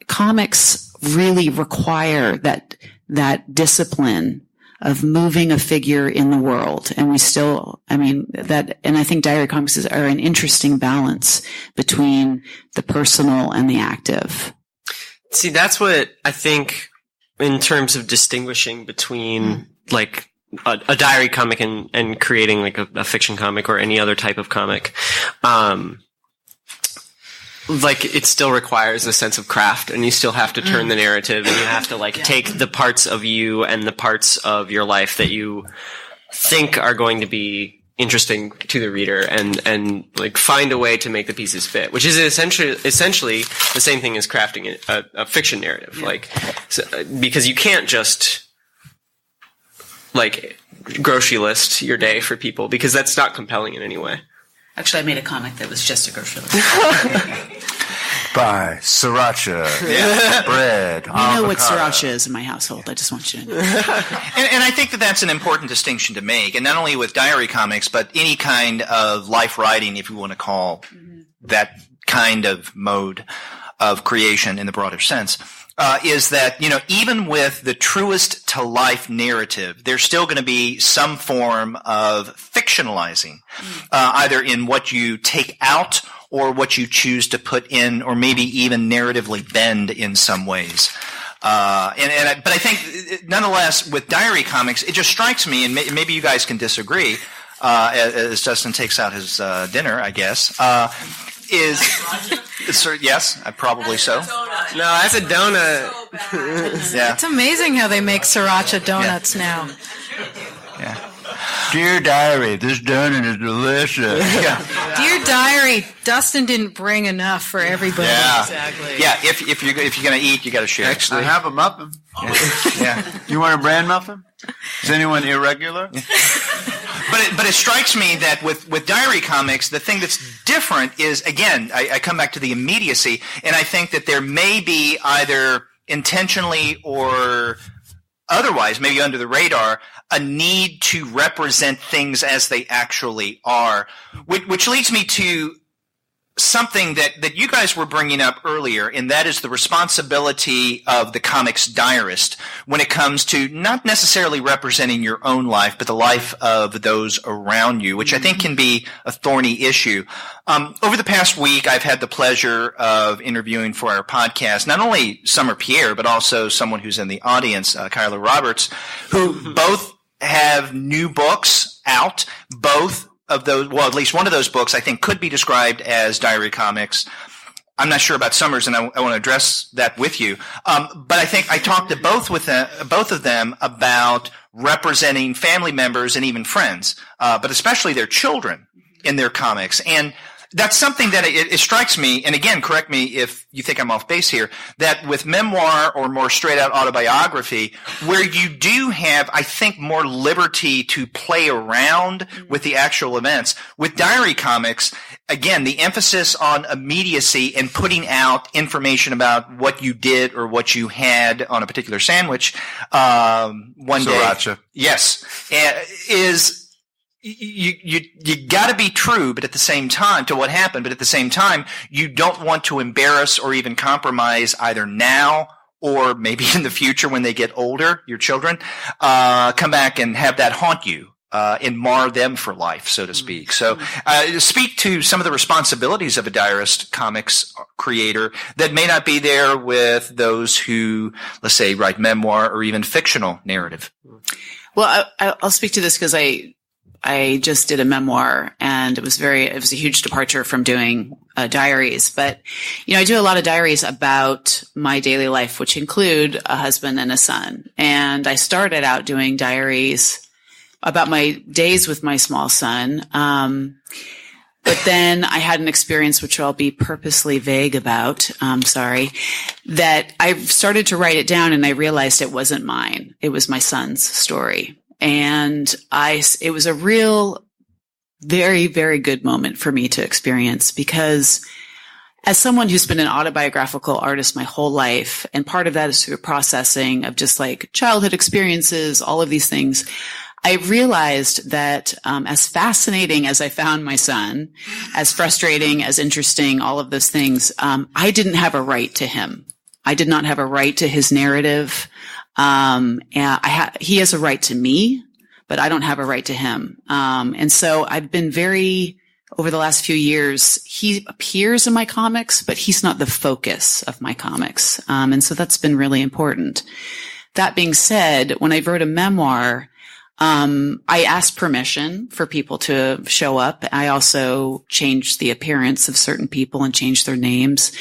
comics really require that discipline of moving a figure in the world. And and I think diary comics are an interesting balance between the personal and the active. See, that's what I think in terms of distinguishing between like a diary comic and creating like a fiction comic or any other type of comic. Like it still requires a sense of craft and you still have to turn the narrative and you have to take the parts of you and the parts of your life that you think are going to be interesting to the reader and like find a way to make the pieces fit, which is essentially the same thing as crafting a fiction narrative. Because you can't just grocery list your day for people because that's not compelling in any way. Actually, I made a comic that was just a grocery list. Buy sriracha, bread. You know what sriracha is in my household. I just want you to know. And I think that's an important distinction to make. And not only with diary comics, but any kind of life writing, if you want to call that kind of mode of creation in the broader sense, is that, even with the truest to life narrative, there's still going to be some form of fictionalizing, either in what you take out or what you choose to put in, or maybe even narratively bend in some ways. But I think, nonetheless, with diary comics, it just strikes me, and maybe you guys can disagree, as Dustin takes out his dinner, I guess, yes, probably so. No, that's a donut. Yeah. It's amazing how they make sriracha donuts now. Yeah. Dear diary, this donut is delicious. Yeah. Dear diary, Dustin didn't bring enough for everybody. Yeah. Exactly. Yeah. If you're going to eat, you got to share. Actually, I have a muffin. Yeah. You want a bran muffin? Is anyone irregular? But it strikes me that with diary comics, the thing that's different is, again, I come back to the immediacy, and I think that there may be either intentionally or otherwise, maybe under the radar, a need to represent things as they actually are, which leads me to something that you guys were bringing up earlier, and that is the responsibility of the comics diarist when it comes to not necessarily representing your own life, but the life of those around you, which I think can be a thorny issue. Over the past week, I've had the pleasure of interviewing for our podcast not only Summer Pierre, but also someone who's in the audience, Kyla Roberts, who both have new books out, both of those, well, at least one of those books I think could be described as diary comics. I'm not sure about Summers, and I want to address that with you. But I think I talked to both of them about representing family members and even friends, but especially their children in their comics. And that's something that it strikes me, and again, correct me if you think I'm off base here, that with memoir or more straight-out autobiography, where you do have, I think, more liberty to play around with the actual events. With diary comics, again, the emphasis on immediacy and putting out information about what you did or what you had on a particular sandwich one Sriracha. day. Yes, is you got to be true, but at the same time, to what happened. But at the same time, you don't want to embarrass or even compromise either now or maybe in the future when they get older, your children, come back and have that haunt you. And mar them for life, so to speak. So, speak to some of the responsibilities of a diarist comics creator that may not be there with those who, let's say, write memoir or even fictional narrative. Well, I'll speak to this because I just did a memoir, and it was a huge departure from doing diaries. But, I do a lot of diaries about my daily life, which include a husband and a son. And I started out doing diaries about my days with my small son. But then I had an experience, which I'll be purposely vague about. Sorry, that I started to write it down, and I realized it wasn't mine. It was my son's story. And it was a real, very, very good moment for me to experience, because as someone who's been an autobiographical artist my whole life, and part of that is through processing of just like childhood experiences, all of these things, I realized that as fascinating as I found my son, as frustrating, as interesting, all of those things, I didn't have a right to him. I did not have a right to his narrative. And he has a right to me, but I don't have a right to him. And so I've been over the last few years, he appears in my comics, but he's not the focus of my comics. And so that's been really important. That being said, when I wrote a memoir, I asked permission for people to show up. I also changed the appearance of certain people and changed their names.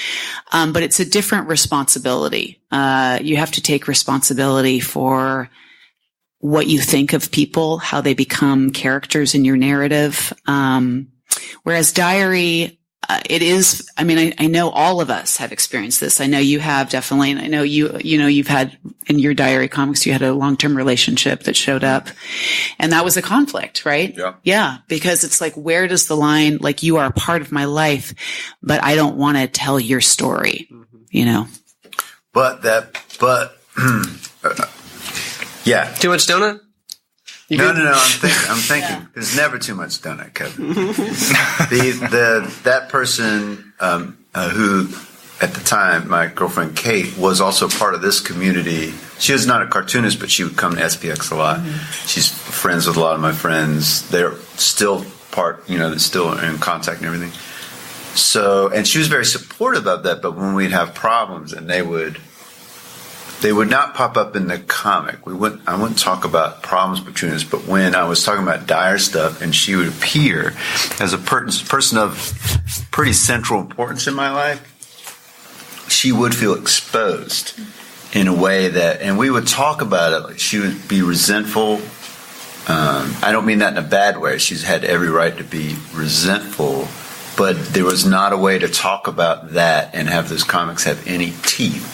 But it's a different responsibility. You have to take responsibility for what you think of people, how they become characters in your narrative. Whereas diary, it is, I know all of us have experienced this. I know you have definitely, and I know you've had in your diary comics, you had a long-term relationship that showed up, and that was a conflict, right? Yeah. Yeah. Because it's like, where does the line, like, you are a part of my life, but I don't want to tell your story, Yeah. Too much donut? No. I'm thinking. Yeah. There's never too much donut, Kevin. That person who, at the time, my girlfriend Kate, was also part of this community. She was not a cartoonist, but she would come to SPX a lot. Mm-hmm. She's friends with a lot of my friends. They're still they're still in contact and everything. So, and she was very supportive of that. But when we'd have problems, and they would not pop up in the comic. I wouldn't talk about problems between us, but when I was talking about dire stuff and she would appear as a person of pretty central importance in my life, she would feel exposed in a way and we would talk about it. Like, she would be resentful. I don't mean that in a bad way. She's had every right to be resentful, but there was not a way to talk about that and have those comics have any teeth.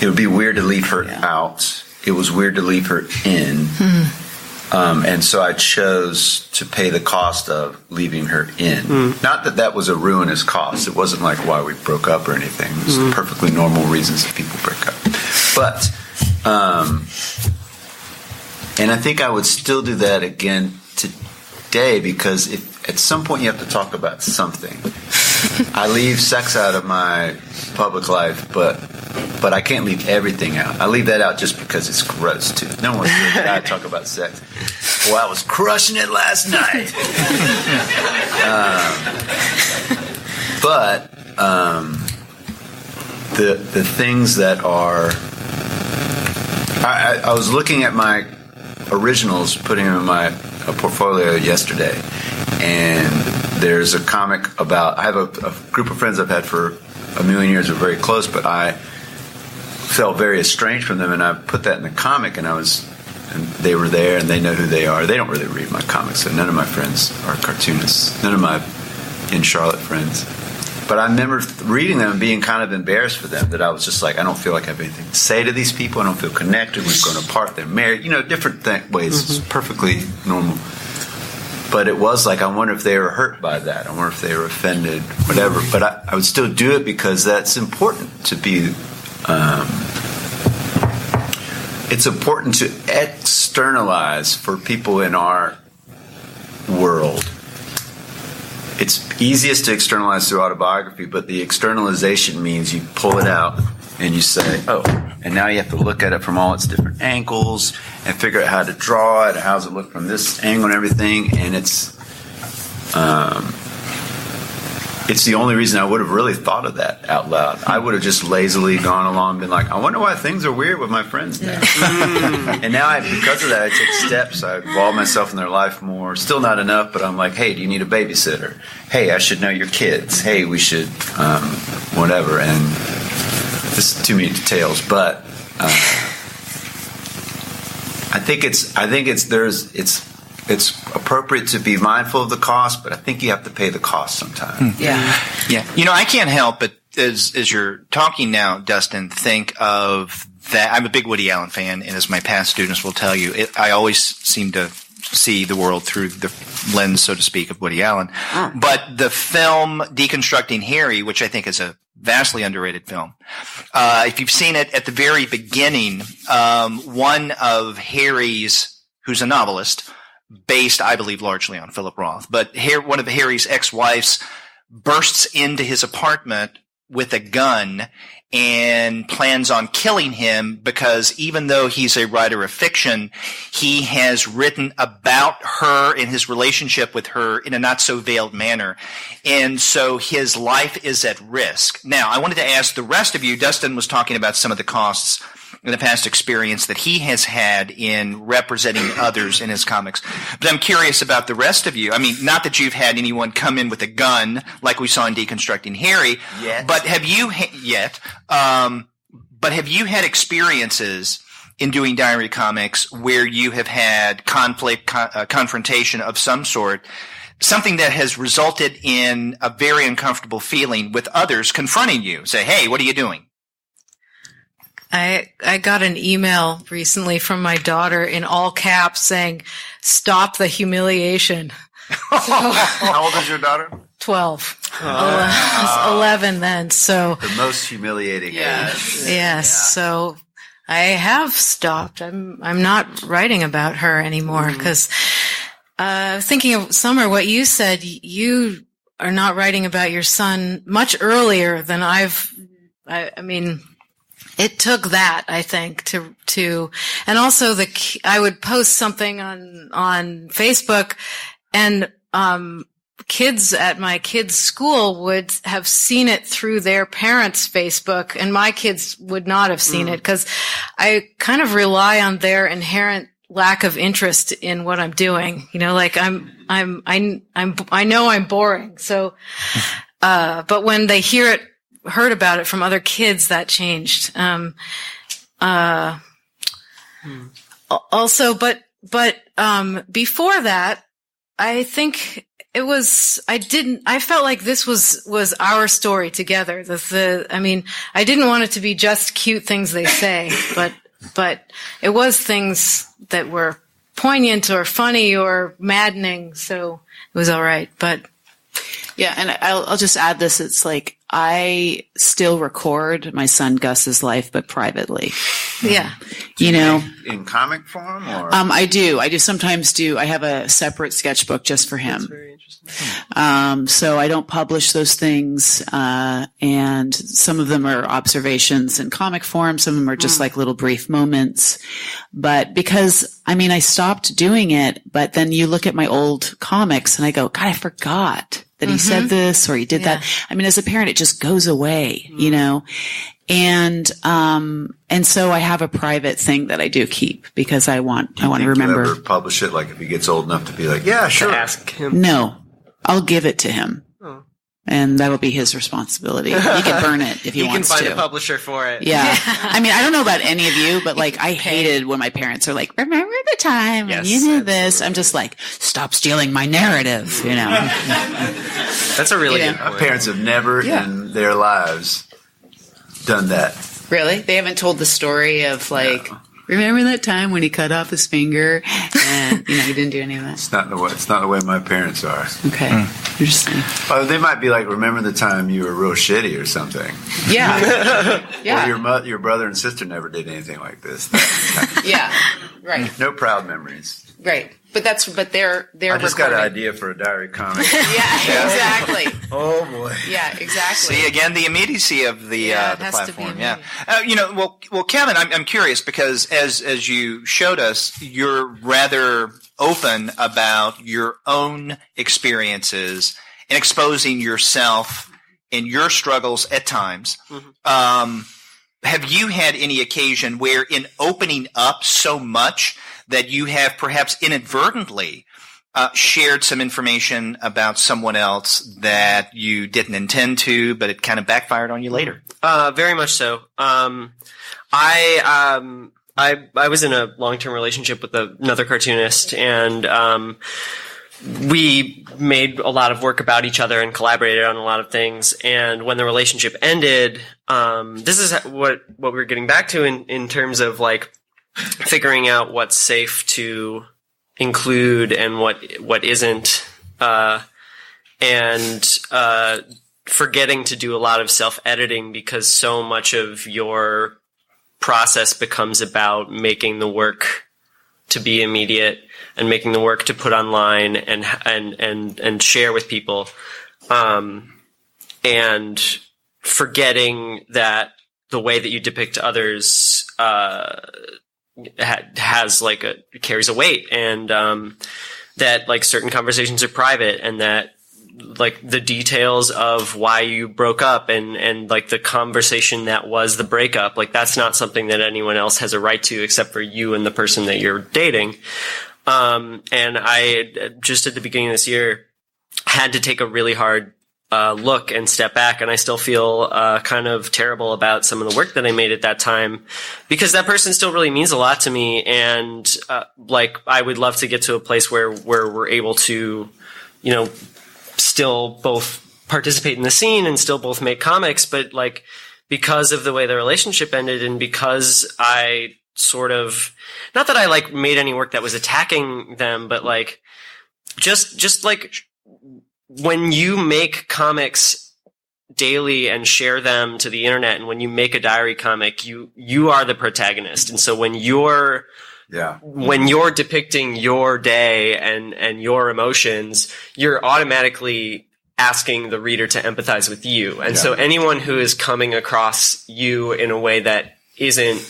It would be weird to leave her out. It was weird to leave her in. And so I chose to pay the cost of leaving her in. Not that was a ruinous cost. It wasn't like why we broke up or anything. It was perfectly normal reasons that people break up. But, and I think I would still do that again today, because if at some point you have to talk about something. I leave sex out of my public life, but I can't leave everything out. I leave that out just because it's gross too. No one wants to hear a guy talk about sex. Well, I was crushing it last night. But the things that are, I was looking at my originals, putting them in my portfolio yesterday, and there's a comic about, I have a group of friends I've had for a million years, are very close, but I felt very estranged from them, and I put that in the comic, and they were there, and they know who they are. They don't really read my comics, so none of my friends are cartoonists, none of my in Charlotte friends. But I remember reading them and being kind of embarrassed for them, that I was just like, I don't feel like I have anything to say to these people. I don't feel connected. We've grown apart. They're married. Different ways. It's perfectly normal. But it was like, I wonder if they were hurt by that. I wonder if they were offended, whatever. But I would still do it because that's important to be... it's important to externalize for people in our world. It's easiest to externalize through autobiography, but the externalization means you pull it out and you say, oh, and now you have to look at it from all its different angles and figure out how to draw it, how does it look from this angle and everything, and it's the only reason I would have really thought of that out loud. I would have just lazily gone along and been like, I wonder why things are weird with my friends now. And now, because of that, I take steps. I involve myself in their life more. Still not enough, but I'm like, hey, do you need a babysitter? Hey, I should know your kids. Hey, we should, whatever. And this is too many details, but I think it's appropriate to be mindful of the cost, but I think you have to pay the cost sometime. Yeah. I can't help but, as you're talking now, Dustin, think of that. I'm a big Woody Allen fan, and as my past students will tell you, I always seem to see the world through the lens, so to speak, of Woody Allen. But the film Deconstructing Harry, which I think is a vastly underrated film, if you've seen it, at the very beginning, one of Harry's, who's a novelist, based, I believe, largely on Philip Roth, but one of Harry's ex-wives bursts into his apartment with a gun and plans on killing him because even though he's a writer of fiction, he has written about her and his relationship with her in a not-so-veiled manner. And so his life is at risk. Now, I wanted to ask the rest of you, Dustin was talking about some of the costs in the past experience that he has had in representing others in his comics. But I'm curious about the rest of you. I mean, not that you've had anyone come in with a gun like we saw in Deconstructing Harry, but have you had experiences in doing diary comics where you have had conflict, confrontation of some sort, something that has resulted in a very uncomfortable feeling with others confronting you? Say, hey, what are you doing? I got an email recently from my daughter in all caps saying, "Stop the humiliation." How old is your daughter? 12. 11 then. So the most humiliating age. Yes. So I have stopped. I'm not writing about her anymore because thinking of Summer, what you said, you are not writing about your son much earlier than I mean, it took that, I think, to, and also I would post something on Facebook, and, kids at my kids' school would have seen it through their parents' Facebook, and my kids would not have seen it because I kind of rely on their inherent lack of interest in what I'm doing. Like I know I'm boring. So, but when they heard about it from other kids, that changed. Also, but before that, I think I felt like this was our story together. I didn't want it to be just cute things they say, but it was things that were poignant or funny or maddening. So it was all right. But yeah. And I'll just add this. It's like, I still record my son Gus's life, but privately. Yeah. You know, in comic form, or I do sometimes do. I have a separate sketchbook just for him. That's very interesting. So I don't publish those things. And some of them are observations in comic form. Some of them are just like little brief moments. But because, I mean, I stopped doing it, but then you look at my old comics and I go, God, I forgot that he said this or he did that. I mean, as a parent, it just goes away, you know? And so I have a private thing that I do keep because I want to remember. You ever publish it, like if he gets old enough to be like, yeah, sure. To ask him. No, I'll give it to him. And that'll be his responsibility. He can burn it if he wants to. He can find a publisher for it. Yeah. I mean, I don't know about any of you, but like, I hated when my parents are like, remember the time when you did this? I'm just like, stop stealing my narrative, you know? That's a really good point. My parents have never in their lives done that. Really? They haven't told the story of like, remember that time when he cut off his finger and, you know, he didn't do any of that? It's not the way my parents are. Okay. Interesting. Oh, they might be like, remember the time you were real shitty or something. Yeah. Yeah. Or your brother and sister never did anything like this. Yeah. Right. No proud memories. Right. But they're I just got an recording. idea for a diary comic. Yeah, exactly. Oh boy. Yeah, exactly. See again the immediacy of the has to be platform. Yeah, well, Kevin, I'm curious because as you showed us, you're rather open about your own experiences and exposing yourself and your struggles at times. Have you had any occasion where, in opening up so much, that you have perhaps inadvertently shared some information about someone else that you didn't intend to, but it kind of backfired on you later? Very much so. I was in a long-term relationship with another cartoonist, and we made a lot of work about each other and collaborated on a lot of things. And when the relationship ended, this is what we're getting back to in terms of like figuring out what's safe to include and what isn't, and forgetting to do a lot of self-editing because so much of your process becomes about making the work to be immediate and making the work to put online and share with people, and forgetting that the way that you depict others carries a weight, and that like certain conversations are private, and that like the details of why you broke up and like the conversation that was the breakup, like that's not something that anyone else has a right to except for you and the person that you're dating. And I just at the beginning of this year had to take a really hard look and step back, and I still feel kind of terrible about some of the work that I made at that time because that person still really means a lot to me, and like I would love to get to a place where we're able to, you know, still both participate in the scene and still both make comics, but like because of the way the relationship ended and because I sort of, not that I like made any work that was attacking them, but like just like when you make comics daily and share them to the internet, and when you make a diary comic, you are the protagonist. And so when you're depicting your day and your emotions, you're automatically asking the reader to empathize with you. And so anyone who is coming across you in a way that isn't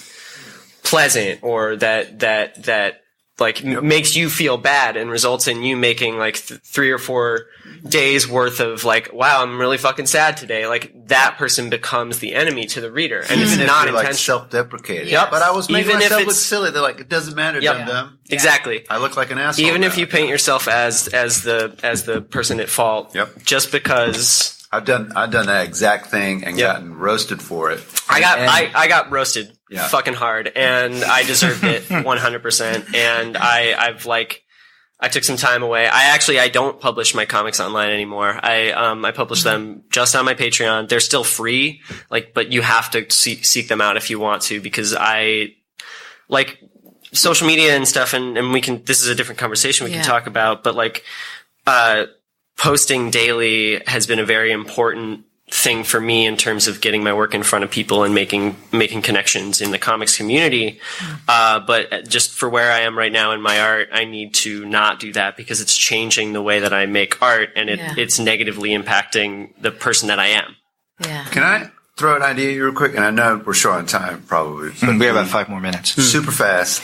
pleasant or that like makes you feel bad and results in you making like 3 or 4 days worth of like, wow, I'm really fucking sad today. Like that person becomes the enemy to the reader, and it's not intentional. Like self-deprecating. Yep. But I was making Even if myself it's- look silly. They're like, it doesn't matter, dum-dum. Exactly. I look like an asshole. Even now. if you paint yourself as the person at fault, just because I've done that exact thing and gotten roasted for it. I got roasted fucking hard, and I deserved it 100%. And I took some time away. I don't publish my comics online anymore. I publish them just on my Patreon. They're still free, but you have to seek them out if you want to, because I like social media and stuff. And this is a different conversation we can talk about, but posting daily has been a very important thing for me in terms of getting my work in front of people and making connections in the comics community. But just for where I am right now in my art, I need to not do that because it's changing the way that I make art, and it's negatively impacting the person that I am. Yeah. Can I throw an idea at you real quick? And I know we're short on time, probably. But we have about 5 more minutes. Super fast.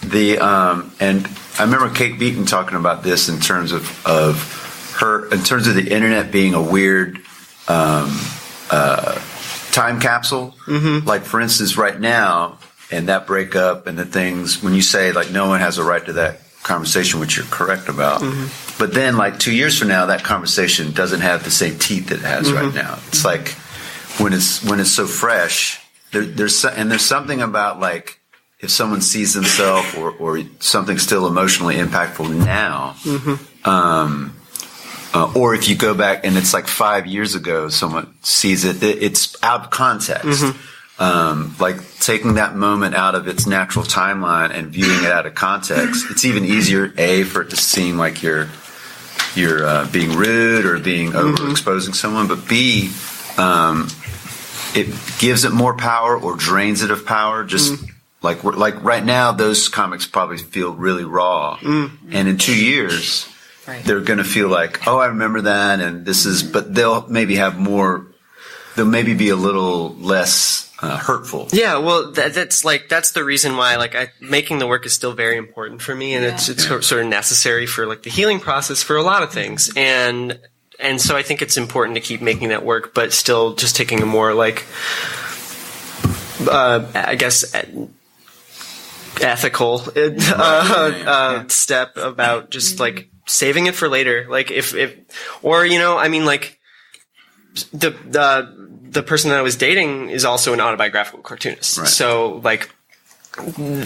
And I remember Kate Beaton talking about this in terms of the internet being a weird time capsule. Mm-hmm. Like, for instance, right now, and that breakup and the things, when you say, like, no one has a right to that conversation, which you're correct about. Mm-hmm. But then, like, 2 years from now, that conversation doesn't have the same teeth it has right now. It's like, when it's so fresh, there's something about, like, if someone sees themselves or something still emotionally impactful now, or if you go back and it's like 5 years ago, someone sees it, it's out of context. Like taking that moment out of its natural timeline and viewing it out of context, it's even easier, A, for it to seem like you're being rude or being overexposing someone, but B, it gives it more power or drains it of power. Just like right now, those comics probably feel really raw, and in 2 years, they're going to feel like, oh, I remember that, and this is. But they'll maybe have more. They'll maybe be a little less hurtful. Yeah, well, that's the reason why making the work is still very important for me, and it's sort of necessary for like the healing process for a lot of things, and so I think it's important to keep making that work, but still just taking a more I guess, ethical step about just like saving it for later. Like the person that I was dating is also an autobiographical cartoonist. Right. So like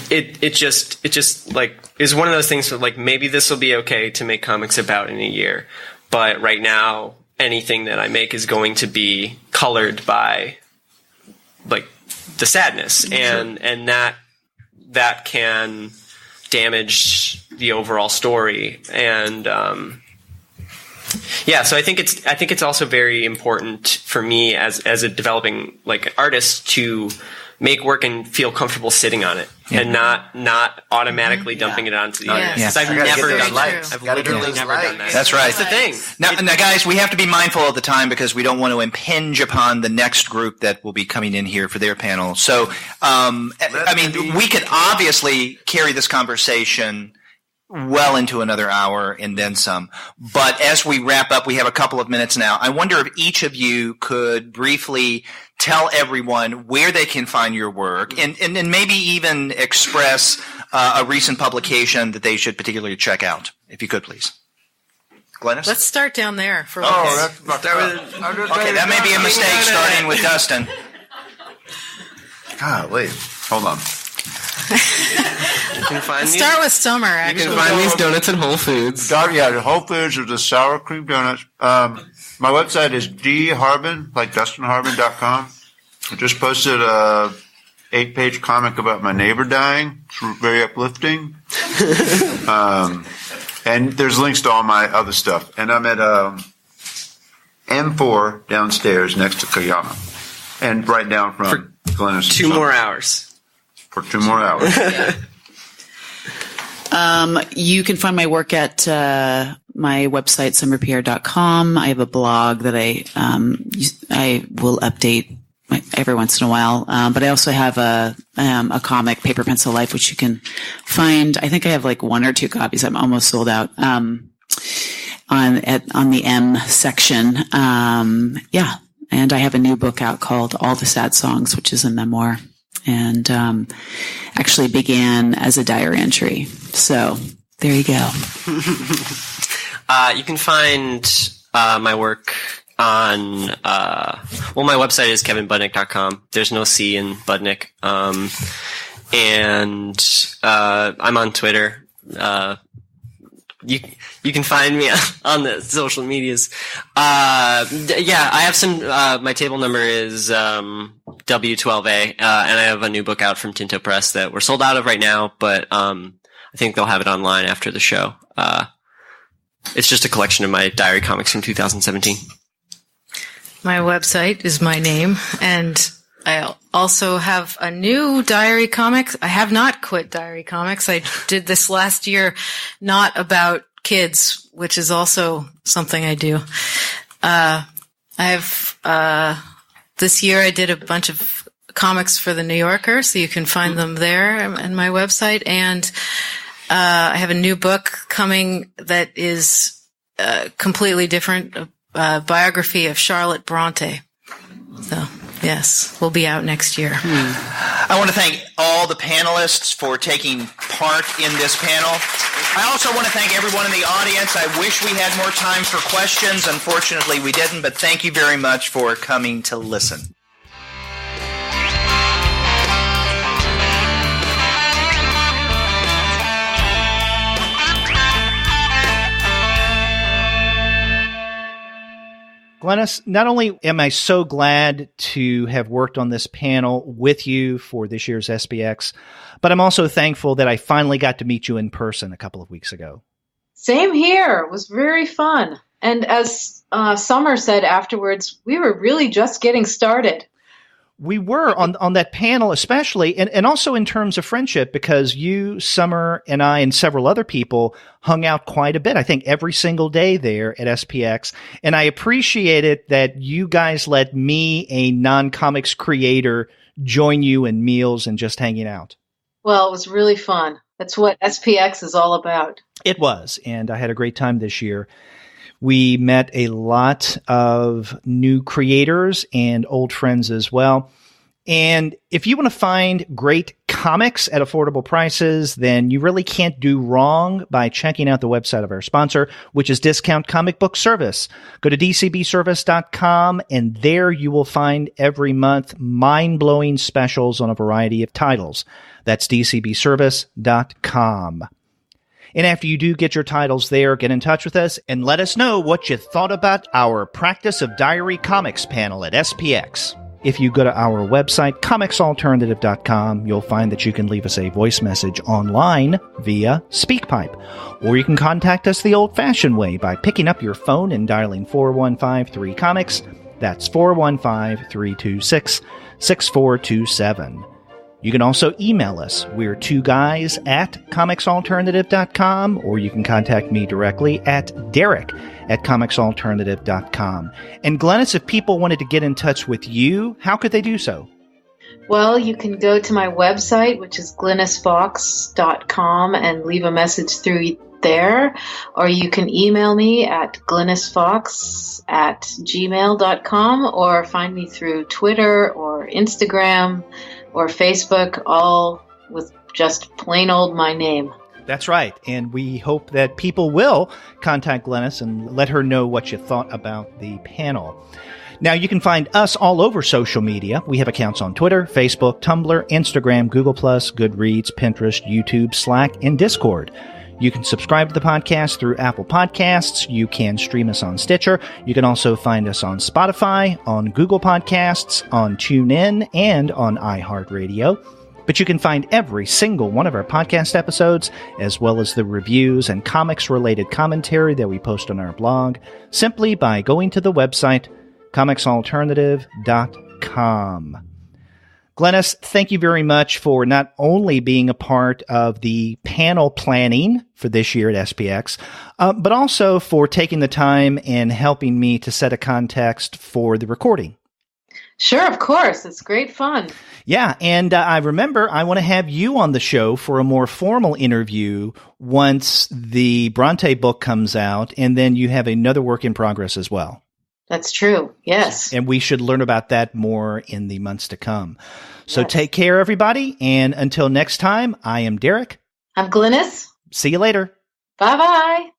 it just like is one of those things where like maybe this will be okay to make comics about in a year. But right now anything that I make is going to be colored by like the sadness and that can damage the overall story. And so I think it's also very important for me as a developing like artist to make work and feel comfortable sitting on it and not automatically dumping it onto the internet. Because I've never done that. I've literally never done that. That's right. That's the thing. Now, guys, we have to be mindful of the time because we don't want to impinge upon the next group that will be coming in here for their panel. So, we could obviously carry this conversation well into another hour and then some. But as we wrap up, we have a couple of minutes now. I wonder if each of you could briefly tell everyone where they can find your work and maybe even express a recent publication that they should particularly check out, if you could, please. Glynnis? Let's start down there. Okay, that may be a mistake starting with Dustin. Golly. Hold on. You can find start with Summer, actually. You can find these donuts at Whole Foods. Yeah, Whole Foods are the sour cream donuts. My website is dharbin, like DustinHarbin.com. I just posted a 8-page comic about my neighbor dying. It's very uplifting. And there's links to all my other stuff. And I'm at M4 downstairs next to Kayama. And right down from Glynnis. 2 more hours. For 2 more hours. You can find my work at my website, summerpierre.com. I have a blog that I will update every once in a while. But I also have a comic, Paper Pencil Life, which you can find. I think I have like 1 or 2 copies. I'm almost sold out. On the M section. And I have a new book out called All the Sad Songs, which is a memoir. And actually began as a diary entry. So there you go. You can find my work on my website is kevinbudnik.com. There's no C in Budnik. And I'm on Twitter. You can find me on the social medias. I have some, my table number is, W12A, and I have a new book out from Tinto Press that we're sold out of right now, but, I think they'll have it online after the show. It's just a collection of my diary comics from 2017. My website is my name, and I also have a new diary comic. I have not quit diary comics. I did this last year, not about kids, which is also something I do. This year I did a bunch of comics for the New Yorker, so you can find them there on my website. And I have a new book coming that is completely different, a biography of Charlotte Bronte. So, yes, will be out next year. I want to thank all the panelists for taking part in this panel. I also want to thank everyone in the audience. I wish we had more time for questions. Unfortunately, we didn't, but thank you very much for coming to listen. Glynnis, not only am I so glad to have worked on this panel with you for this year's SPX, but I'm also thankful that I finally got to meet you in person a couple of weeks ago. Same here. It was very fun. And as Summer said afterwards, we were really just getting started. We were on that panel especially, and also in terms of friendship, because you, Summer, and I, and several other people hung out quite a bit, I think every single day there at SPX. And I appreciated that you guys let me, a non-comics creator, join you in meals and just hanging out. Well, it was really fun. That's what SPX is all about. It was, and I had a great time this year. We met a lot of new creators and old friends as well. And if you want to find great comics at affordable prices, then you really can't do wrong by checking out the website of our sponsor, which is Discount Comic Book Service. Go to dcbservice.com, and there you will find every month mind-blowing specials on a variety of titles. That's dcbservice.com. And after you do get your titles there, get in touch with us and let us know what you thought about our Practice of Diary Comics panel at SPX. If you go to our website, comicsalternative.com, you'll find that you can leave us a voice message online via SpeakPipe. Or you can contact us the old-fashioned way by picking up your phone and dialing 4153-COMICS. That's 415-326-6427. You can also email us. We're 2guys@comicsalternative.com, or you can contact me directly at Derek@comicsalternative.com. And Glynnis, if people wanted to get in touch with you, how could they do so? Well, you can go to my website, which is glynnisfawkes.com, and leave a message through there. Or you can email me at glynnisfawkes@gmail.com, or find me through Twitter or Instagram or Facebook, all with just plain old my name. That's right. And we hope that people will contact Glynnis and let her know what you thought about the panel. Now, you can find us all over social media. We have accounts on Twitter, Facebook, Tumblr, Instagram, Google+, Goodreads, Pinterest, YouTube, Slack, and Discord. You can subscribe to the podcast through Apple Podcasts. You can stream us on Stitcher. You can also find us on Spotify, on Google Podcasts, on TuneIn, and on iHeartRadio. But you can find every single one of our podcast episodes, as well as the reviews and comics-related commentary that we post on our blog, simply by going to the website, comicsalternative.com. Glynnis, thank you very much for not only being a part of the panel planning for this year at SPX, but also for taking the time and helping me to set a context for the recording. Sure, of course. It's great fun. Yeah, and I remember I want to have you on the show for a more formal interview once the Bronte book comes out, and then you have another work in progress as well. That's true. Yes. And we should learn about that more in the months to come. So Take care, everybody. And until next time, I am Derek. I'm Glynnis. See you later. Bye-bye.